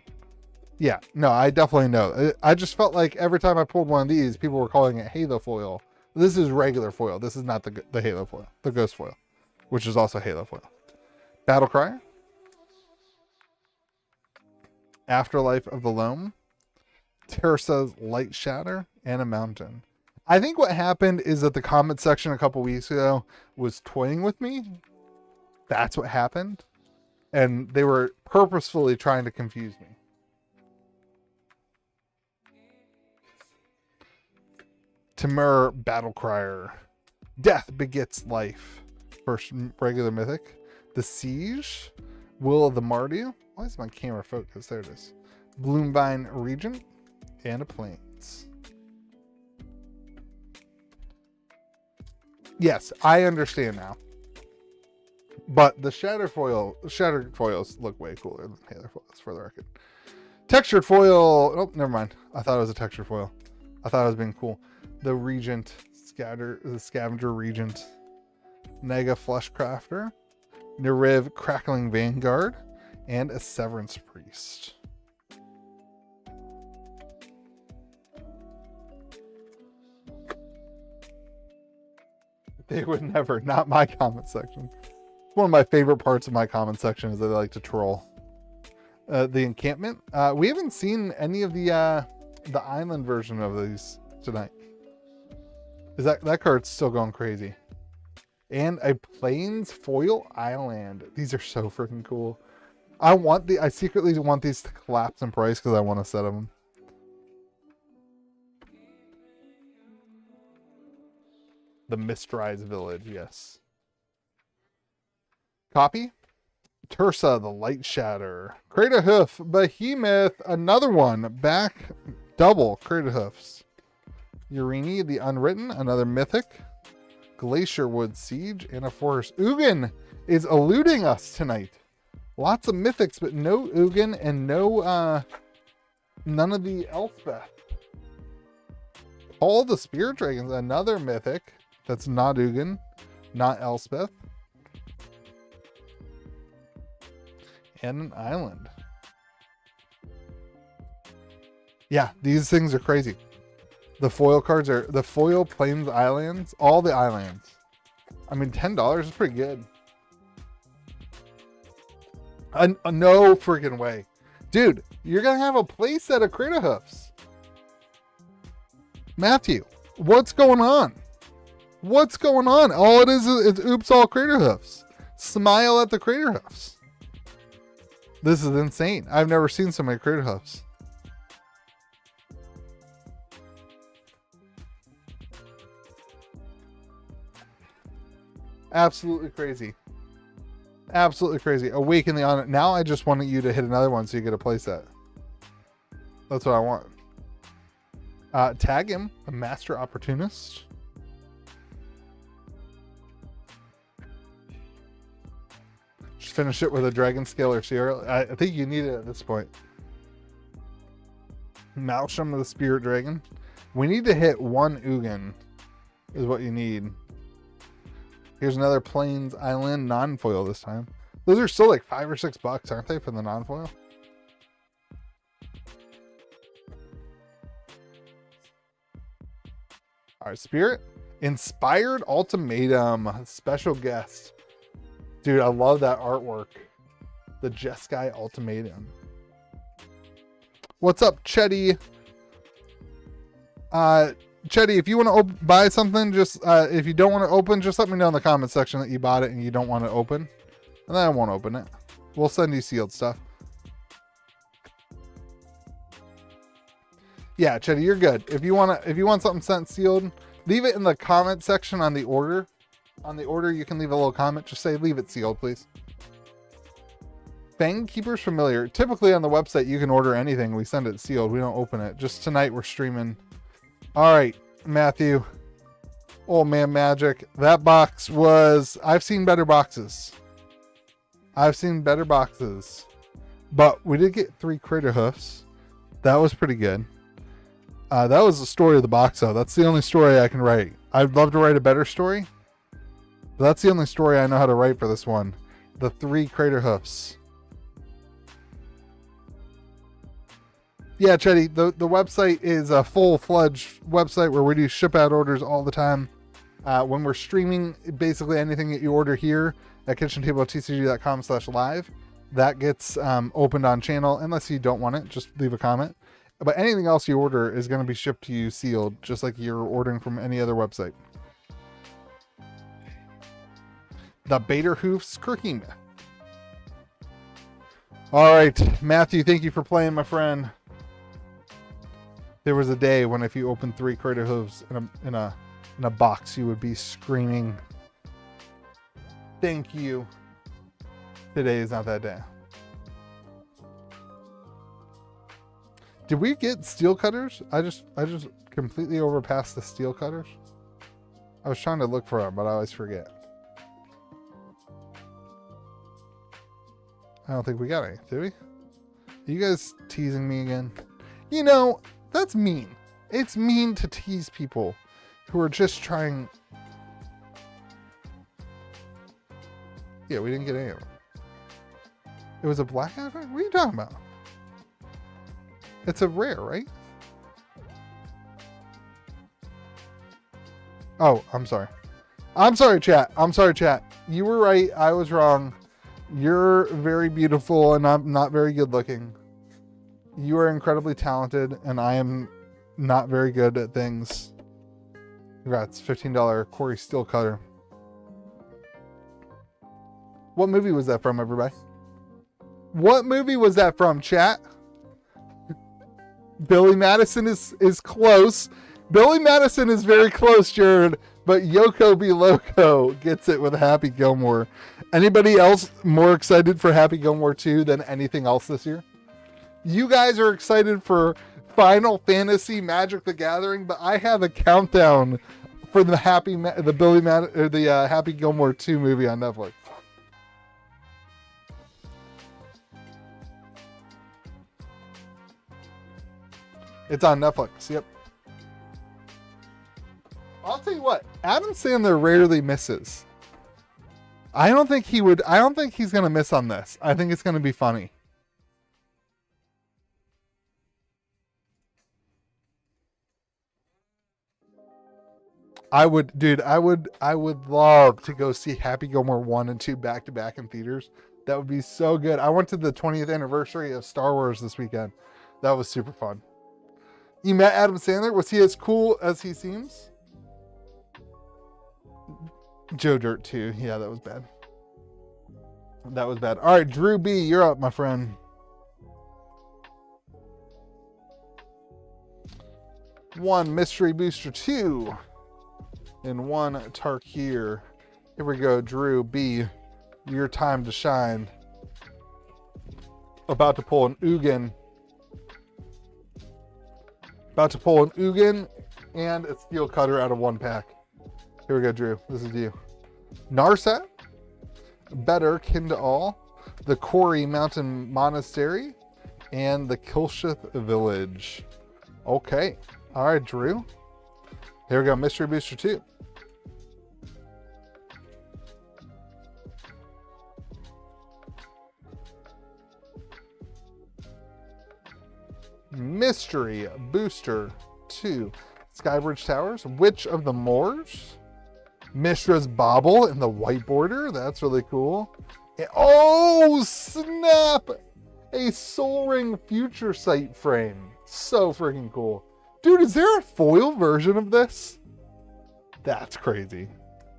Yeah, no, I definitely know. I just felt like every time I pulled one of these, people were calling it Halo foil. This is regular foil. This is not the Halo foil, the Ghost foil, which is also Halo foil. Battle Crier. Afterlife of the Loam. Tersa's Light Shatter, and a Mountain. I think what happened is that the comment section a couple weeks ago was toying with me. That's what happened. And they were purposefully trying to confuse me. Timur Battle Crier. Death Begets Life. First regular mythic. The Siege. Will of the Mardu. Why is my camera focused? There it is. Bloomvine Regent. And a Plains. Yes, I understand now. But the shattered foils look way cooler than Halo foils, for the record. Textured foil. Oh, never mind. I thought it was a textured foil. I thought it was being cool. The Regent, the Scavenger Regent, Nega Fleshcrafter, Neriv Crackling Vanguard, and a Severance Priest. They would never. Not my comment section. One of my favorite parts of my comment section is that they like to troll. The encampment. We haven't seen any of the island version of these tonight. Is that card's still going crazy? And a Plains foil island. These are so freaking cool. I secretly want these to collapse in price because I want a set of them. The Mistrise Village, yes. Copy. Tersa, the Light Shatter. Crater Hoof, Behemoth, another one. Back double Crater Hoofs. Urini, the Unwritten, another mythic. Glacierwood Siege, and a Forest. Ugin is eluding us tonight. Lots of mythics, but no Ugin and no none of the Elspeth. All the Spirit Dragons, another mythic. That's not Ugin, not Elspeth. And an island. Yeah, these things are crazy. The foil cards are the foil Plains Islands, all the islands. I mean, $10 is pretty good. No freaking way. Dude, you're gonna have a playset of Crater Hoofs. Matthew, what's going on? What's going on? All it is oops all Crater Hoofs. Smile at the Crater Hoofs. This is insane. I've never seen so many Crater Hoofs. Absolutely crazy. Absolutely crazy. Awaken the honor. Now I just wanted you to hit another one so you get a playset. That's what I want. Tag him, a Master Opportunist. Just finish it with a Dragon Scale or Sierra. I think you need it at this point. Malsham of the Spirit Dragon. We need to hit 1 Ugin is what you need. Here's another Plains Island non-foil this time. Those are still like $5 or $6, aren't they, for the non-foil? All right, Spirit. Inspired Ultimatum. Special guest. Dude, I love that artwork. The Jeskai Ultimatum. What's up, Chetty? Chetty, if you want to buy something, just if you don't want to open, just let me know in the comment section that you bought it and you don't want to open. And then I won't open it. We'll send you sealed stuff. Yeah, Chetty, you're good. If you want something sent sealed, leave it in the comment section on the order. On the order, you can leave a little comment. Just say, leave it sealed, please. Fang Keeper's Familiar. Typically on the website, you can order anything. We send it sealed. We don't open it. Just tonight, we're streaming. All right, Matthew. Old Man Magic. That box was... I've seen better boxes. I've seen better boxes. But we did get 3 Crater Hoofs. That was pretty good. That was the story of the box, though. That's the only story I can write. I'd love to write a better story. But that's the only story I know how to write for this one. The 3 Crater Hoofs. Yeah, Chetty, the website is a full-fledged website where we do ship-out orders all the time. When we're streaming, basically anything that you order here at KitchenTableTCG.com/live, that gets opened on channel. Unless you don't want it, just leave a comment. But anything else you order is going to be shipped to you sealed, just like you're ordering from any other website. The Bader Hoofs Kirking. All right, Matthew, thank you for playing, my friend. There was a day when if you opened 3 Crater Hooves in a box, you would be screaming, thank you. Today is not that day. Did we get steel cutters? I just completely overpassed the steel cutters. I was trying to look for them, but I always forget. I don't think we got any, did we? Are you guys teasing me again? You know, that's mean. It's mean to tease people who are just trying. Yeah, we didn't get any of them. It was a blackout? What are you talking about? It's a rare, right? Oh, I'm sorry. I'm sorry, chat. I'm sorry, chat. You were right. I was wrong. You're very beautiful and I'm not very good looking. You are incredibly talented and I am not very good at things. Congrats. $15 Corey Steel Cutter. What movie was that from, everybody? What movie was that from, chat? Billy Madison is close. Billy Madison is very close, Jared. But Yoko Be Loco gets it with Happy Gilmore. Anybody else more excited for Happy Gilmore 2 than anything else this year? You guys are excited for Final Fantasy Magic the Gathering, but I have a countdown for the Happy Gilmore 2 movie on Netflix. It's on Netflix. Yep. I'll tell you what, Adam Sandler rarely misses. I don't think he's going to miss on this. I think it's going to be funny. I would love to go see Happy Gilmore 1 and 2 back to back in theaters. That would be so good. I went to the 20th anniversary of Star Wars this weekend. That was super fun. You met Adam Sandler? Was he as cool as he seems? Joe Dirt 2. Yeah, that was bad. That was bad. All right, Drew B, you're up, my friend. One Mystery Booster 2. And 1 Tarkir. Here we go, Drew B. Your time to shine. About to pull an Ugin. About to pull an Ugin and a Steel Cutter out of 1 pack. Here we go, Drew. This is you. Narset. Better Kin to All, the Quarry Mountain Monastery, and the Kilshith Village. Okay. All right, Drew. Here we go. Mystery Booster 2. Mystery Booster 2. Skybridge Towers. Witch of the Moors. Mishra's Bauble in the white border. That's really cool. And, oh, snap! A Soul Ring Future Sight frame. So freaking cool. Dude, is there a foil version of this? That's crazy.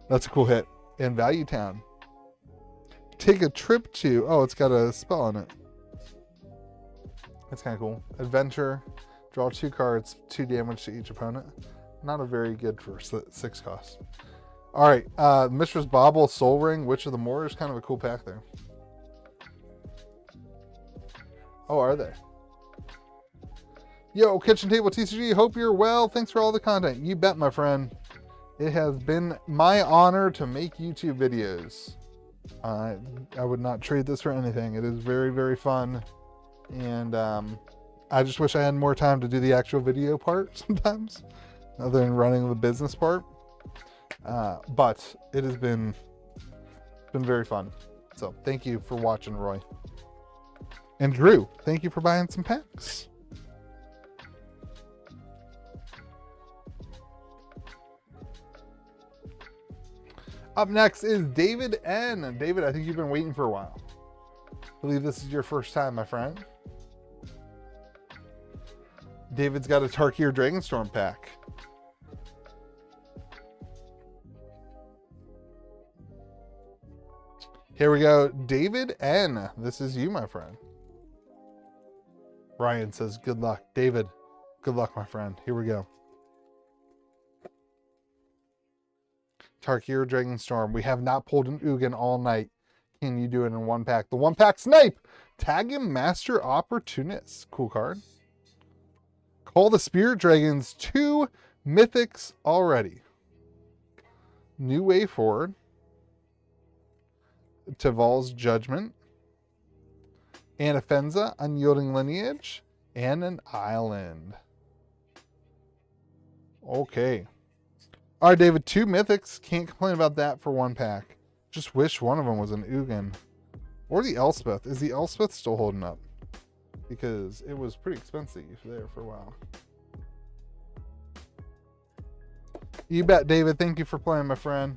That's a cool hit. In Value Town. Take a trip to... Oh, it's got a spell on it. That's kind of cool. Adventure. Draw 2 cards. 2 damage to each opponent. Not a very good for 6 cost. All right. Mishra's Bauble, Soul Ring, Witch of the Moors. Kind of a cool pack there. Oh, are they? Yo, Kitchen Table TCG, hope you're well. Thanks for all the content. You bet, my friend. It has been my honor to make YouTube videos. I would not trade this for anything. It is very, very fun. And I just wish I had more time to do the actual video part sometimes, other than running the business part. But it has been very fun. So thank you for watching, Roy. And Drew, thank you for buying some packs. Up next is David N. David, I think you've been waiting for a while. I believe this is your first time, my friend. David's got a Tarkir Dragonstorm pack. Here we go. David N. This is you, my friend. Ryan says, good luck. David, good luck, my friend. Here we go. Tarkir Dragonstorm. We have not pulled an Ugin all night. Can you do it in one pack? The one pack snipe. Tag him Master Opportunist. Cool card. Call the Spirit Dragons. 2 mythics already. New Way Forward. Tival's Judgment. Anafenza, Unyielding Lineage. And an Island. Okay. All right, David, 2 mythics. Can't complain about that for one pack. Just wish one of them was an Ugin. Or the Elspeth. Is the Elspeth still holding up? Because it was pretty expensive there for a while. You bet, David. Thank you for playing, my friend.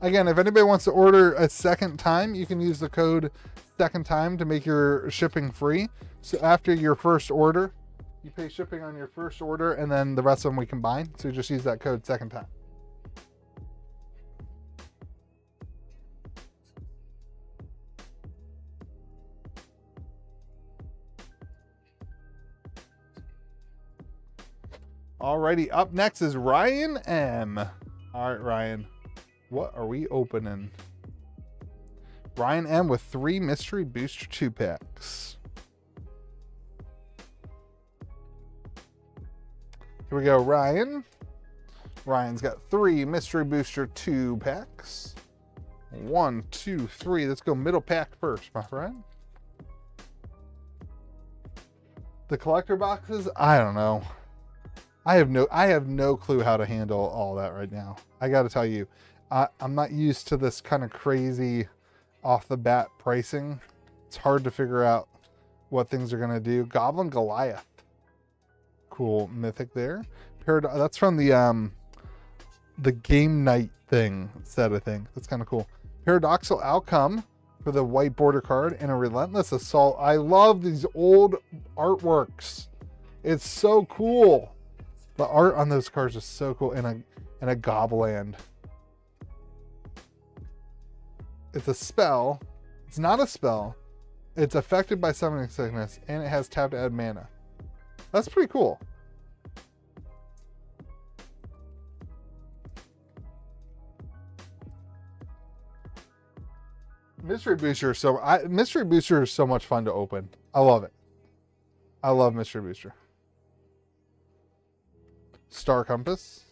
Again, if anybody wants to order a second time, you can use the code second time to make your shipping free. So after your first order, you pay shipping on your first order, and then the rest of them we combine. So just use that code second time. Alrighty, up next is Ryan M. All right, Ryan, what are we opening? Ryan M with 3 Mystery Booster 2 packs. Here we go, Ryan. Ryan's got 3 Mystery Booster 2 packs. 1, 2, 3. Let's go middle pack first, my friend. The collector boxes, I don't know. I have no clue how to handle all that right now. I got to tell you, I'm not used to this kind of crazy off the bat pricing. It's hard to figure out what things are going to do. Goblin Goliath. Cool mythic there. That's from the game night thing set, I think. That's kind of cool. Paradoxical Outcome for the white border card and a Relentless Assault. I love these old artworks. It's so cool. The art on those cards is so cool. And a Gobland. It's a spell. It's not a spell. It's affected by Summoning Sickness, and it has tap to add mana. That's pretty cool. Mystery Booster is so much fun to open. I love it. I love Mystery Booster. Star Compass,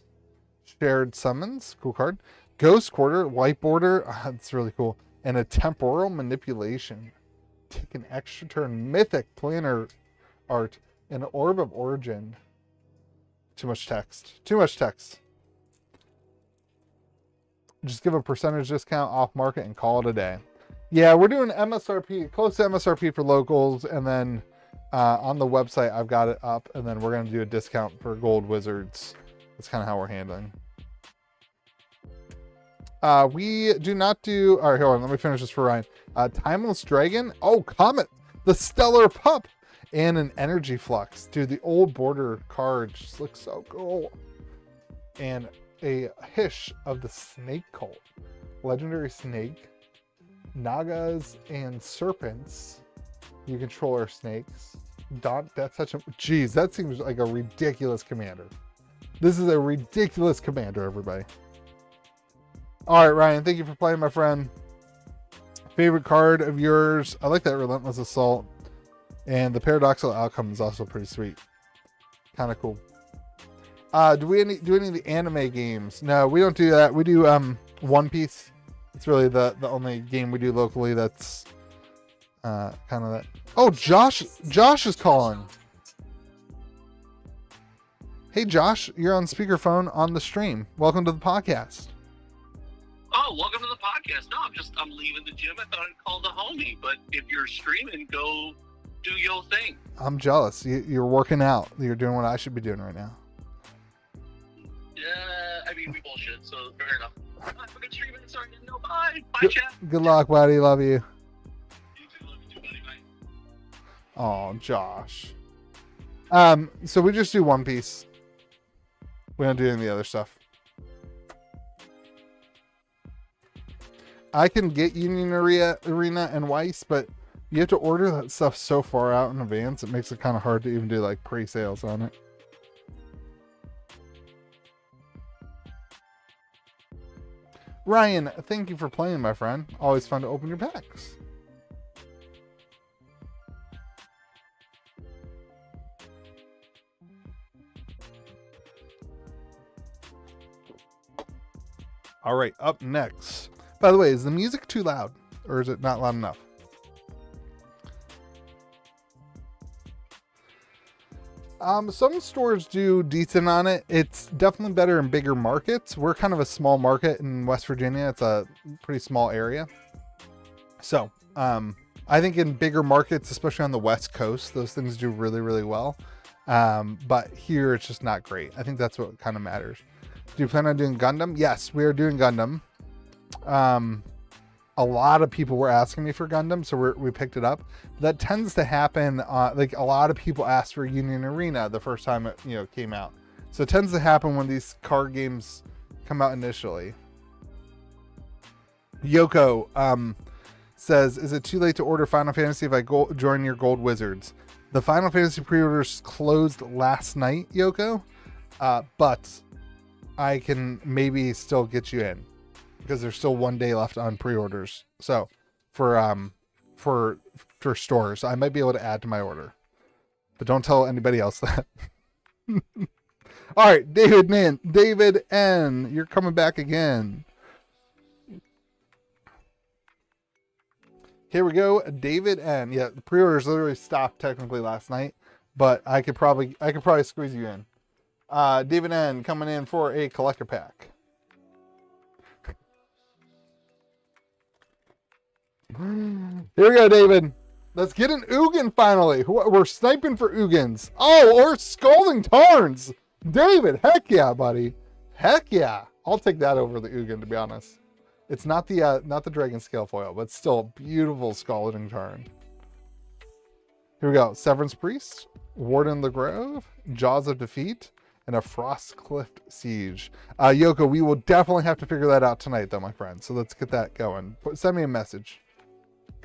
Shared Summons, cool card. Ghost Quarter, White Border, that's really cool. And a Temporal Manipulation. Take an extra turn. Mythic Planner Art, and an Orb of Origin. Too much text. Too much text. Just give a percentage discount off market and call it a day. Yeah, we're doing MSRP, close to MSRP for locals, and then on the website I've got it up, and then we're going to do a discount for Gold Wizards. That's kind of how we're handling. We do not do... All right, hold on. Let me finish this for Ryan. Timeless Dragon. Oh, Comet. The Stellar Pup. And an Energy Flux. Dude, the old border card just looks so cool. And a Hish of the Snake Cult. Legendary Snake. Nagas and Serpents. You control our snakes. Daunt Death Touch. Jeez, that seems like a ridiculous commander. This is a ridiculous commander, everybody. All right, Ryan, thank you for playing, my friend. Favorite card of yours? I like that Relentless Assault. And the Paradoxical Outcome is also pretty sweet. Kind of cool. Do we do any of the anime games? No, we don't do that. We do One Piece. It's really the only game we do locally that's kind of that. Oh, Josh is calling. Hey, Josh, you're on speakerphone on the stream. Welcome to the podcast. Oh, welcome to the podcast. No, I'm leaving the gym. I thought I'd call the homie, but if you're streaming, go do your thing. I'm jealous. You're working out. You're doing what I should be doing right now. Yeah, I mean, we bullshit, so fair enough. I'm fucking streaming, sorry, no, bye. Bye, chat. Good luck, buddy. Love you. You too, love you too, buddy. Bye. Oh, Josh. So we just do One Piece. We don't do any of the other stuff. I can get Union Arena and Weiss, but you have to order that stuff so far out in advance, it makes it kind of hard to even do like pre-sales on it. Ryan, thank you for playing, my friend. Always fun to open your packs. All right, up next. By the way, is the music too loud or is it not loud enough? Some stores do decent on it. It's definitely better in bigger markets. We're kind of a small market in West Virginia. It's a pretty small area. So, I think in bigger markets, especially on the West Coast, those things do really, really well. But here it's just not great. I think that's what kind of matters. Do you plan on doing Gundam? Yes, we are doing Gundam. A lot of people were asking me for Gundam, so we picked it up. That tends to happen. Like a lot of people asked for Union Arena the first time it came out. So it tends to happen when these card games come out initially. Yoko says, "Is it too late to order Final Fantasy if I join your Gold Wizards?" The Final Fantasy pre-orders closed last night, Yoko, but I can maybe still get you in, because there's still 1 day left on pre-orders. So for stores, I might be able to add to my order, but don't tell anybody else that. All right, David N, you're coming back again. Here we go, David N. Yeah, the pre-orders literally stopped technically last night, but I could probably squeeze you in. David N coming in for a collector pack. Here we go, David. Let's get an Ugin finally. We're sniping for Ugins. Oh, or Scalding Tarns. David, heck yeah, buddy. Heck yeah. I'll take that over the Ugin, to be honest. It's not the Dragon Scale foil, but still a beautiful Scalding Tarn. Here we go. Severance Priest, Warden the Grove, Jaws of Defeat, and a Frostcliff Siege. Yoko, we will definitely have to figure that out tonight, though, my friend. So let's get that going. Send me a message.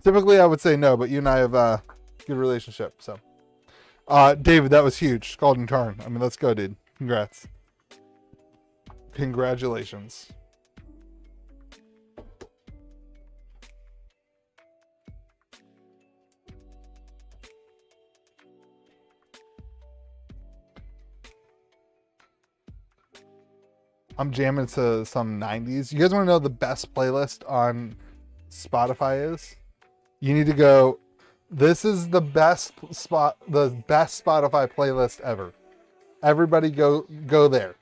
Typically, I would say no, but you and I have a good relationship. So, David, that was huge. Scalding Tarn. I mean, let's go, dude. Congrats. Congratulations. I'm jamming to some 90s. You guys want to know the best playlist on Spotify is? You need to go. This is the best Spotify playlist ever. Everybody go there.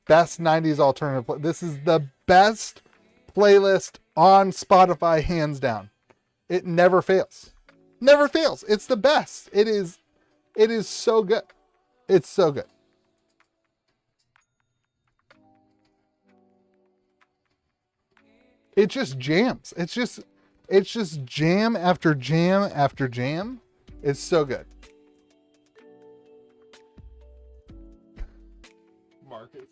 Best 90s alternative. This is the best playlist on Spotify, hands down. It never fails. Never fails. It's the best. It is so good. It's so good. It just jams. It's just jam after jam after jam. It's so good. Marcus.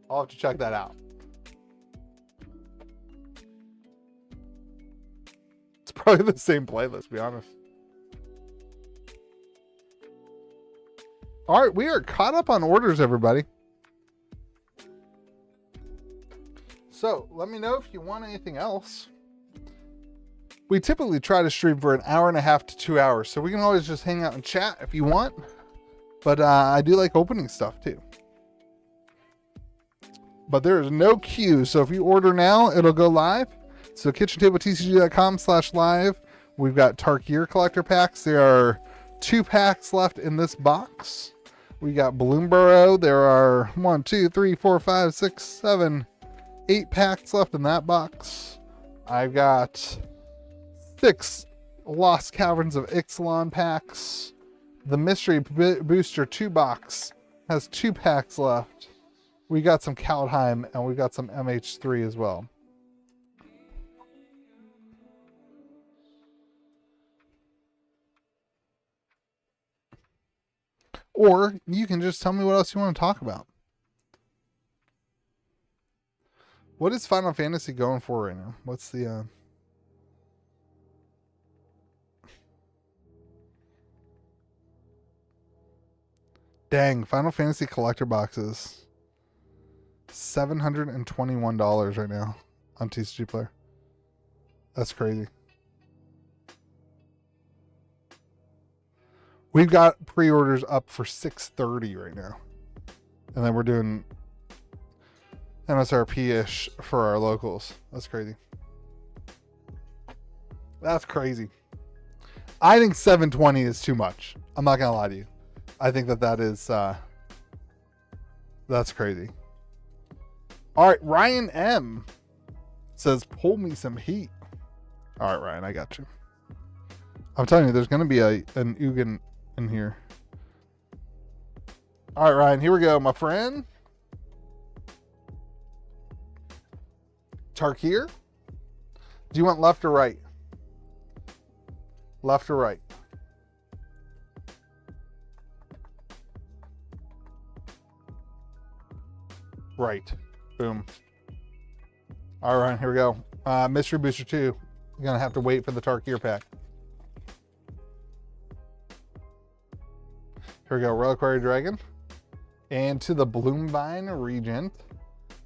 I'll have to check that out. It's probably the same playlist, to be honest. All right, we are caught up on orders, everybody. So let me know if you want anything else. We typically try to stream for an hour and a half to 2 hours, so we can always just hang out and chat if you want. But I do like opening stuff too. But there is no queue, so if you order now, it'll go live. So KitchenTableTCG.com/live. We've got Tarkir collector packs. There are 2 packs left in this box. We got Bloomborough. There are 1, 2, 3, 4, 5, 6, 7, 8 packs left in that box. I've got 6 Lost Caverns of Ixalan packs. The Mystery Booster 2 box has 2 packs left. We got some Kaldheim and we got some MH3 as well. Or you can just tell me what else you want to talk about. What is Final Fantasy going for right now? What's the Dang, Final Fantasy collector boxes. $721 right now on TCG Player. That's crazy. We've got pre-orders up for $630 right now. And then we're doing MSRP-ish for our locals. That's crazy. That's crazy. I think $720 is too much. I'm not gonna lie to you. I think that is that's crazy. All right, Ryan M says, pull me some heat. All right, Ryan, I got you. I'm telling you, there's going to be an Ugin in here. All right, Ryan, here we go, my friend. Tarkir. Do you want left or right? Left or right? Right. Boom. All right, here we go. Mystery Booster 2. You're going to have to wait for the Tarkir pack. Here we go. Reliquary Dragon. And to the Bloomvine Regent.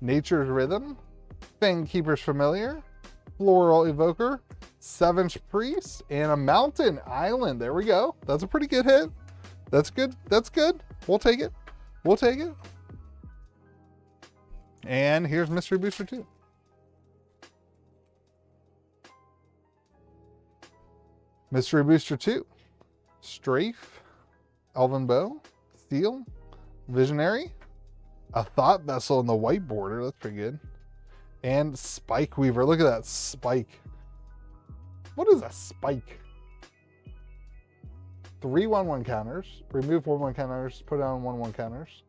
Nature's Rhythm. Fangkeeper's Familiar. Floral Evoker. Seventh Priest. And a Mountain Island. There we go. That's a pretty good hit. That's good. That's good. We'll take it. We'll take it. And here's Mystery Booster 2. Mystery Booster 2. Strafe. Elven Bow. Steel. Visionary. A Thought Vessel in the white border. That's pretty good. And Spike Weaver. Look at that spike. What is a spike? 3 1/1 counters. Remove 1/1 counters. Put on 1/1 counters.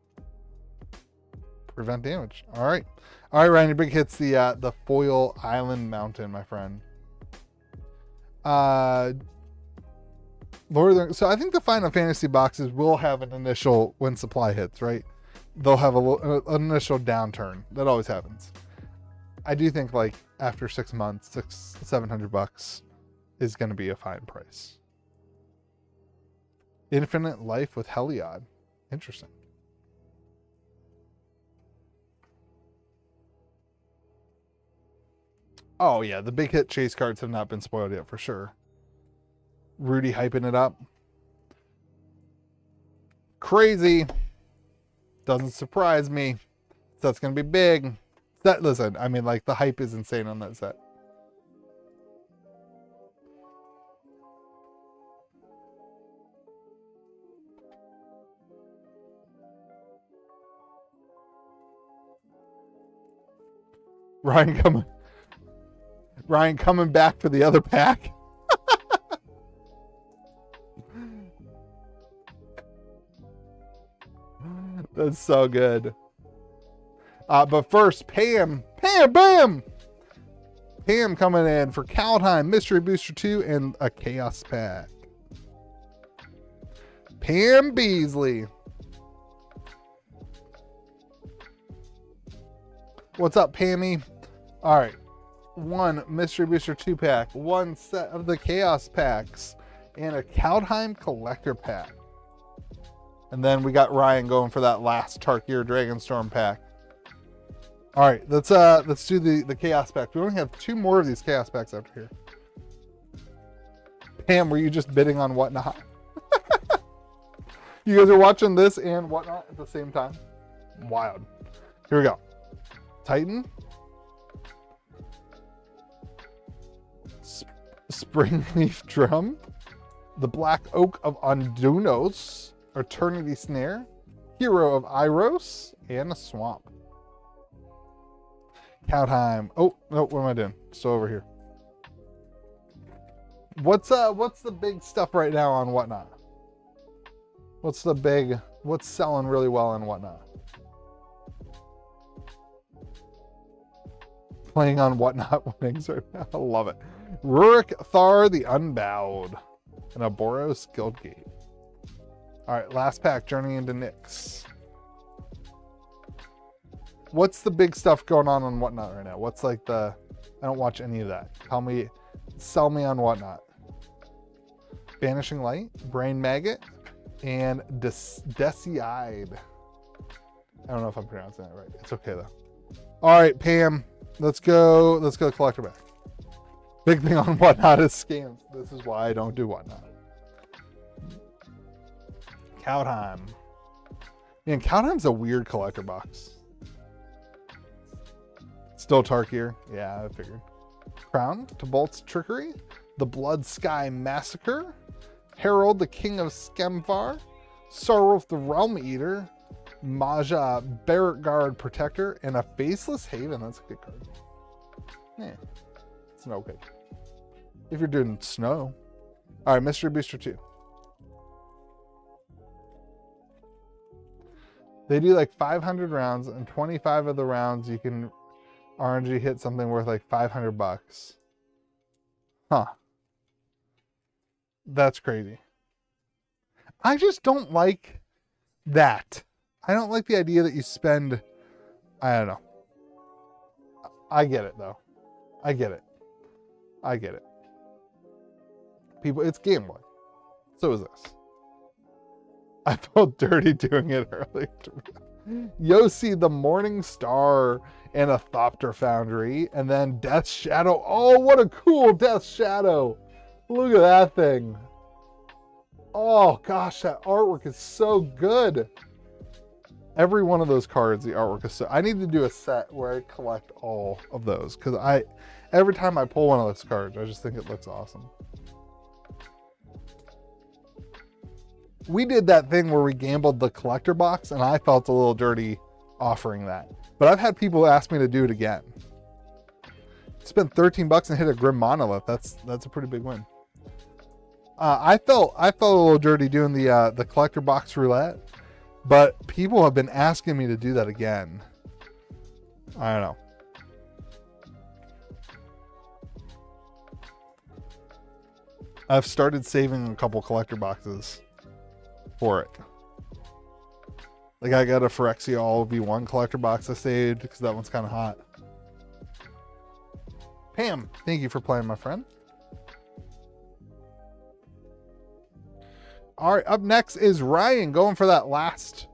Prevent damage. All right. All right, Ryan, your big hit's the foil island mountain, my friend. So I think the Final Fantasy boxes will have an initial when supply hits, right? They'll have an initial downturn. That always happens. I do think like after 6 months, $700 is going to be a fine price. Infinite Life with Heliod. Interesting. Oh yeah, the big hit chase cards have not been spoiled yet for sure. Rudy hyping it up. Crazy. Doesn't surprise me. Set's gonna be big. Listen, I mean, like, the hype is insane on that set. Ryan coming back for the other pack. That's so good. But first, Pam coming in for Kaldheim, Mystery Booster 2, and a Chaos pack. Pam Beasley. What's up, Pammy? All right. 1 Mystery Booster 2 pack, 1 set of the Chaos packs, and a Kaldheim collector pack. And then we got Ryan going for that last Tarkir Dragonstorm pack. All right, let's do the Chaos pack. We only have 2 more of these Chaos packs after here. Pam, were you just bidding on Whatnot? You guys are watching this and Whatnot at the same time? Wild. Here we go. Titan. Springleaf Drum. The Black Oak of Ondunos. Eternity Snare. Hero of Iros. And a Swamp. Kaldheim. Oh, no, what am I doing? Still over here. What's the big stuff right now on Whatnot? What's selling really well on Whatnot? Playing on Whatnot winnings right now. I love it. Rurik Thar the Unbowed. And a Boros Guildgate. Alright, last pack, Journey into Nyx. What's the big stuff going on Whatnot right now? What's like I don't watch any of that. Sell me on Whatnot. Vanishing Light, Brain Maggot, and Deciide. I don't know if I'm pronouncing that right. It's okay though. All right, Pam, let's go collector back. Big thing on Whatnot is scams. This is why I don't do Whatnot. Kaldheim. Man, Kaldheim's a weird collector box. Still Tarkir. Yeah, I figured. Crown, Tibalt's Trickery, the Blood Sky Massacre, Harold, the King of Skemvar, Sorrowth, the Realm Eater, Maja, Barrack Guard Protector, and a Faceless Haven. That's a good card. Yeah, it's no good. If you're doing snow. All right, Mystery Booster 2. They do like 500 rounds, and 25 of the rounds you can RNG hit something worth like $500. Huh. That's crazy. I just don't like that. I don't like the idea that you spend, I don't know. I get it though. I get it. People, it's Game Boy. So is this. I felt dirty doing it earlier. Yossi the Morning Star and a Thopter Foundry, and then Death Shadow. Oh, what a cool Death Shadow. Look at that thing. Oh gosh, that artwork is so good. Every one of those cards, the artwork is so... I need to do a set where I collect all of those, because every time I pull one of those cards, I just think it looks awesome. We did that thing where we gambled the collector box, and I felt a little dirty offering that. But I've had people ask me to do it again. Spent $13 and hit a Grim Monolith. That's a pretty big win. I felt a little dirty doing the collector box roulette, but people have been asking me to do that again. I don't know. I've started saving a couple collector boxes for it. Like I got a Phyrexial V1 collector box I saved because that one's kind of hot. Pam, thank you for playing, my friend. All right, up next is Ryan going for that last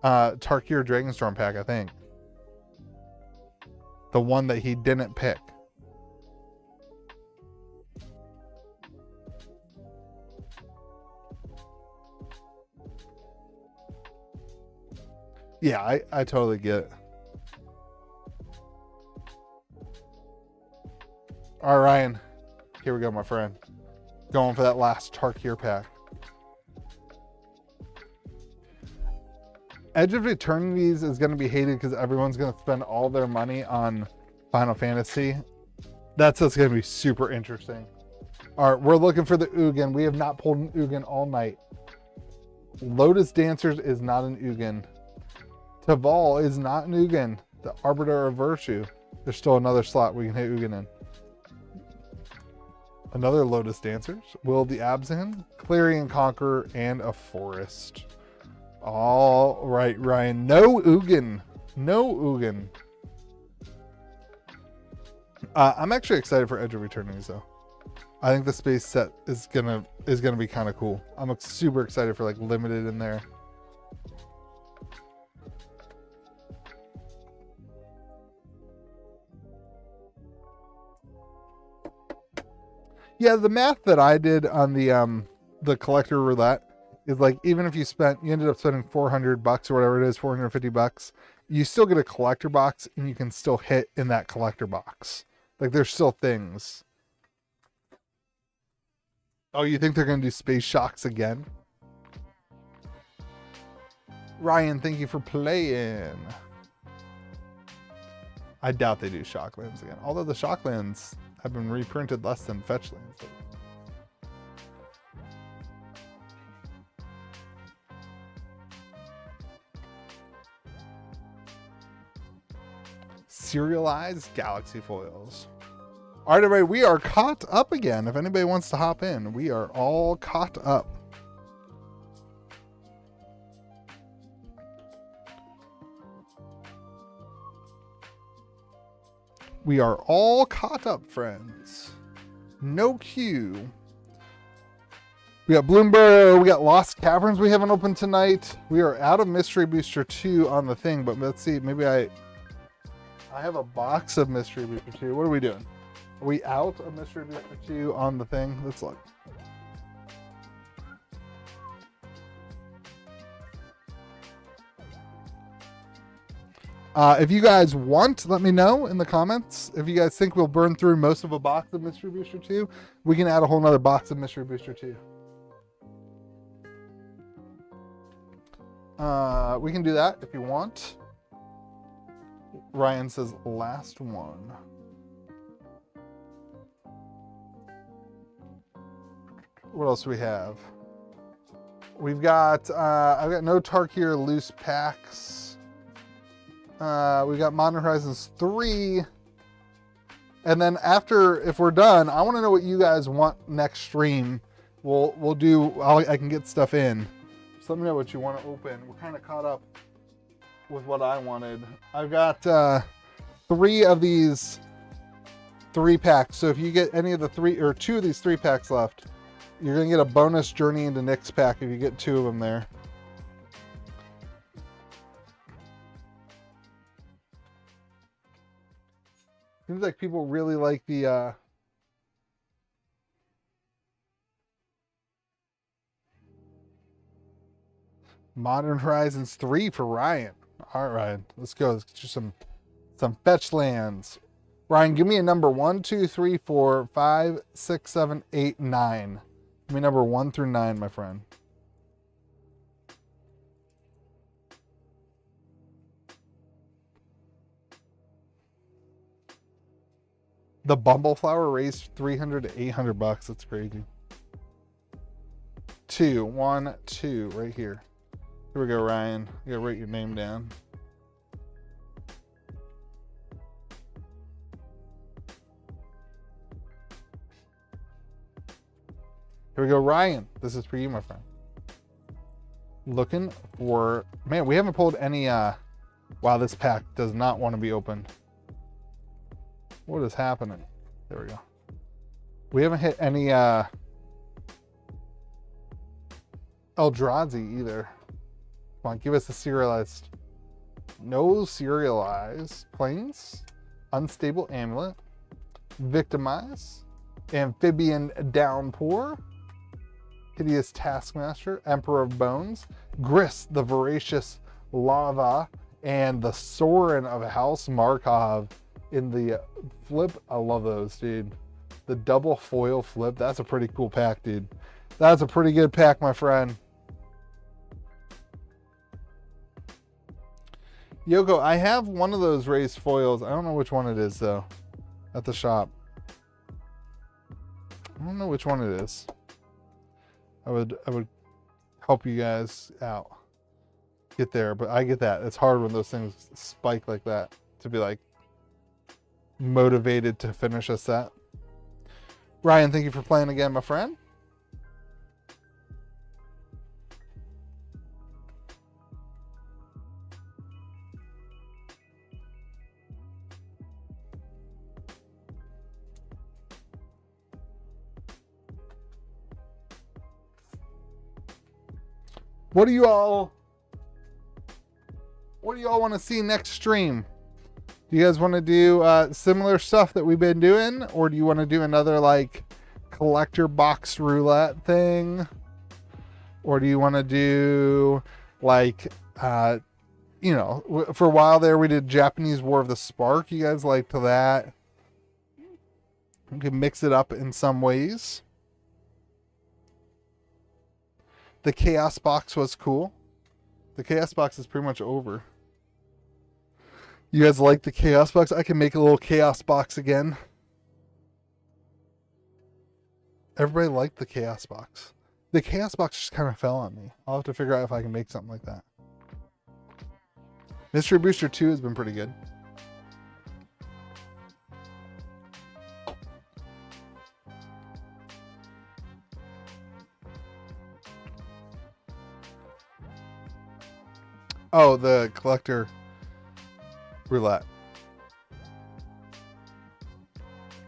Tarkir Dragonstorm pack, I think. The one that he didn't pick. Yeah, I totally get it. All right, Ryan. Here we go, my friend. Going for that last Tarkir pack. Edge of Eternities is going to be hated because everyone's going to spend all their money on Final Fantasy. That's what's going to be super interesting. All right, we're looking for the Ugin. We have not pulled an Ugin all night. Lotus Dancers is not an Ugin. Taval is not an Ugin. The Arbiter of Virtue. There's still another slot we can hit Ugin in. Another Lotus Dancers. Will the Abzan, Clarion Conqueror, and a Forest. All right, Ryan. No Ugin. No Ugin. I'm actually excited for Edge of Eternities, though. I think the space set is gonna be kind of cool. I'm super excited for like limited in there. Yeah, the math that I did on the collector roulette is like, even if you ended up spending $400 or whatever it is, $450, you still get a collector box and you can still hit in that collector box. Like there's still things. Oh, you think they're going to do Space Shocks again? Ryan, thank you for playing. I doubt they do Shocklands again. Although the Shocklands have been reprinted less than Fetchlands. Serialized Galaxy Foils. All right, everybody, we are caught up again. If anybody wants to hop in, we are all caught up. We are all caught up, friends. No queue. We got Bloomberg. We got Lost Caverns we haven't opened tonight. We are out of Mystery Booster 2 on the thing, but let's see. Maybe I have a box of Mystery Booster 2. What are we doing? Are we out of Mystery Booster 2 on the thing? Let's look. If you guys want, let me know in the comments. If you guys think we'll burn through most of a box of Mystery Booster 2, we can add a whole nother box of Mystery Booster 2. We can do that if you want. Ryan says last one. What else do we have? We've got, I've got no Tarkir loose packs. We got Modern Horizons 3. And then after, if we're done, I want to know what you guys want next stream. We'll do, I can get stuff in. So let me know what you want to open. We're kind of caught up with what I wanted. I've got 3 of these 3-packs. So if you get any of the 2 of these 3-packs left, you're going to get a bonus Journey into Nyx pack if you get 2 of them there. Seems like people really like the Modern Horizons 3 for Ryan. All right, Ryan, let's go. Let's get you some fetch lands. Ryan, give me a number 1, 2, 3, 4, 5, 6, 7, 8, 9. Give me number 1 through 9, my friend. The Bumbleflower raised 300 to 800 bucks. That's crazy. 2, 1, 2, right here. Here we go, Ryan. You gotta write your name down. Here we go, Ryan. This is for you, my friend. Looking for, man, we haven't pulled any, wow, this pack does not want to be opened. What is happening? There we go. We haven't hit any Eldrazi either. Come on, give us a serialized. No serialized. Plains. Unstable Amulet. Victimize. Amphibian Downpour. Hideous Taskmaster. Emperor of Bones. Gris, the Voracious Lava. And the Sorin of House Markov in the flip. I love those, dude. The double foil flip. That's a pretty cool pack, dude. That's a pretty good pack, my friend. Yoko, I have one of those raised foils. I don't know which one it is, though, at the shop. I don't know which one it is. I would help you guys out. Get there, but I get that. It's hard when those things spike like that to be like motivated to finish a set. Ryan, thank you for playing again, my friend. What do you all want to see next stream? Do you guys want to do similar stuff that we've been doing, or do you want to do another like collector box roulette thing, or do you want to do like you know, for a while there we did Japanese War of the Spark. You guys liked that. We can mix it up in some ways. The Chaos Box was cool. The Chaos Box is pretty much over. You guys like the Chaos Box? I can make a little Chaos Box again. Everybody liked the Chaos Box. The Chaos Box just kind of fell on me. I'll have to figure out if I can make something like that. Mystery Booster 2 has been pretty good. Oh, the collector roulette.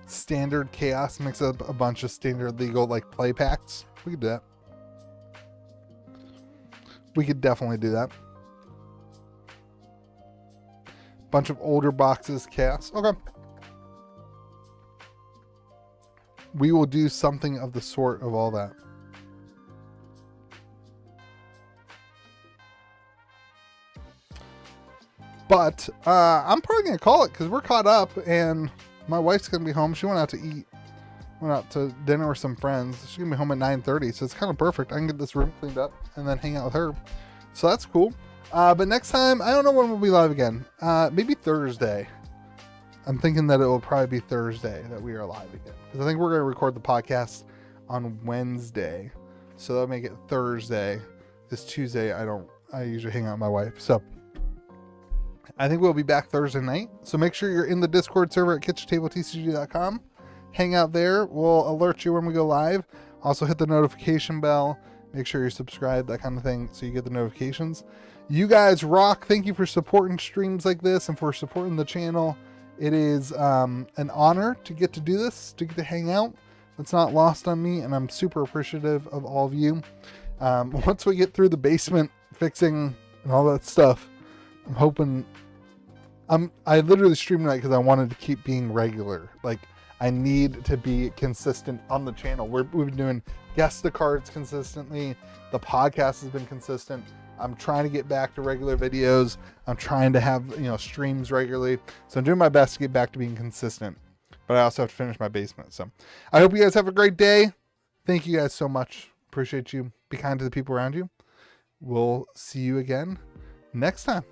Standard chaos, mix up a bunch of standard legal like play packs. We could do that. We could definitely do that. Bunch of older boxes, chaos. Okay. We will do something of the sort of all that. But I'm probably going to call it because we're caught up and my wife's going to be home. She went out to eat. Went out to dinner with some friends. She's going to be home at 9:30, so it's kind of perfect. I can get this room cleaned up and then hang out with her. So that's cool. But next time, I don't know when we'll be live again. Maybe Thursday. I'm thinking that it will probably be Thursday that we are live again. Because I think we're going to record the podcast on Wednesday. So that'll make it Thursday. This Tuesday, I usually hang out with my wife. So I think we'll be back Thursday night. So make sure you're in the Discord server at KitchenTableTCG.com. Hang out there. We'll alert you when we go live. Also hit the notification bell. Make sure you're subscribed, that kind of thing, so you get the notifications. You guys rock. Thank you for supporting streams like this and for supporting the channel. It is an honor to get to do this, to get to hang out. It's not lost on me, and I'm super appreciative of all of you. Once we get through the basement fixing and all that stuff, I'm hoping... I literally streamed tonight because I wanted to keep being regular. Like, I need to be consistent on the channel. We've been doing guess the cards consistently. The podcast has been consistent. I'm trying to get back to regular videos. I'm trying to have, streams regularly. So I'm doing my best to get back to being consistent. But I also have to finish my basement. So I hope you guys have a great day. Thank you guys so much. Appreciate you. Be kind to the people around you. We'll see you again next time.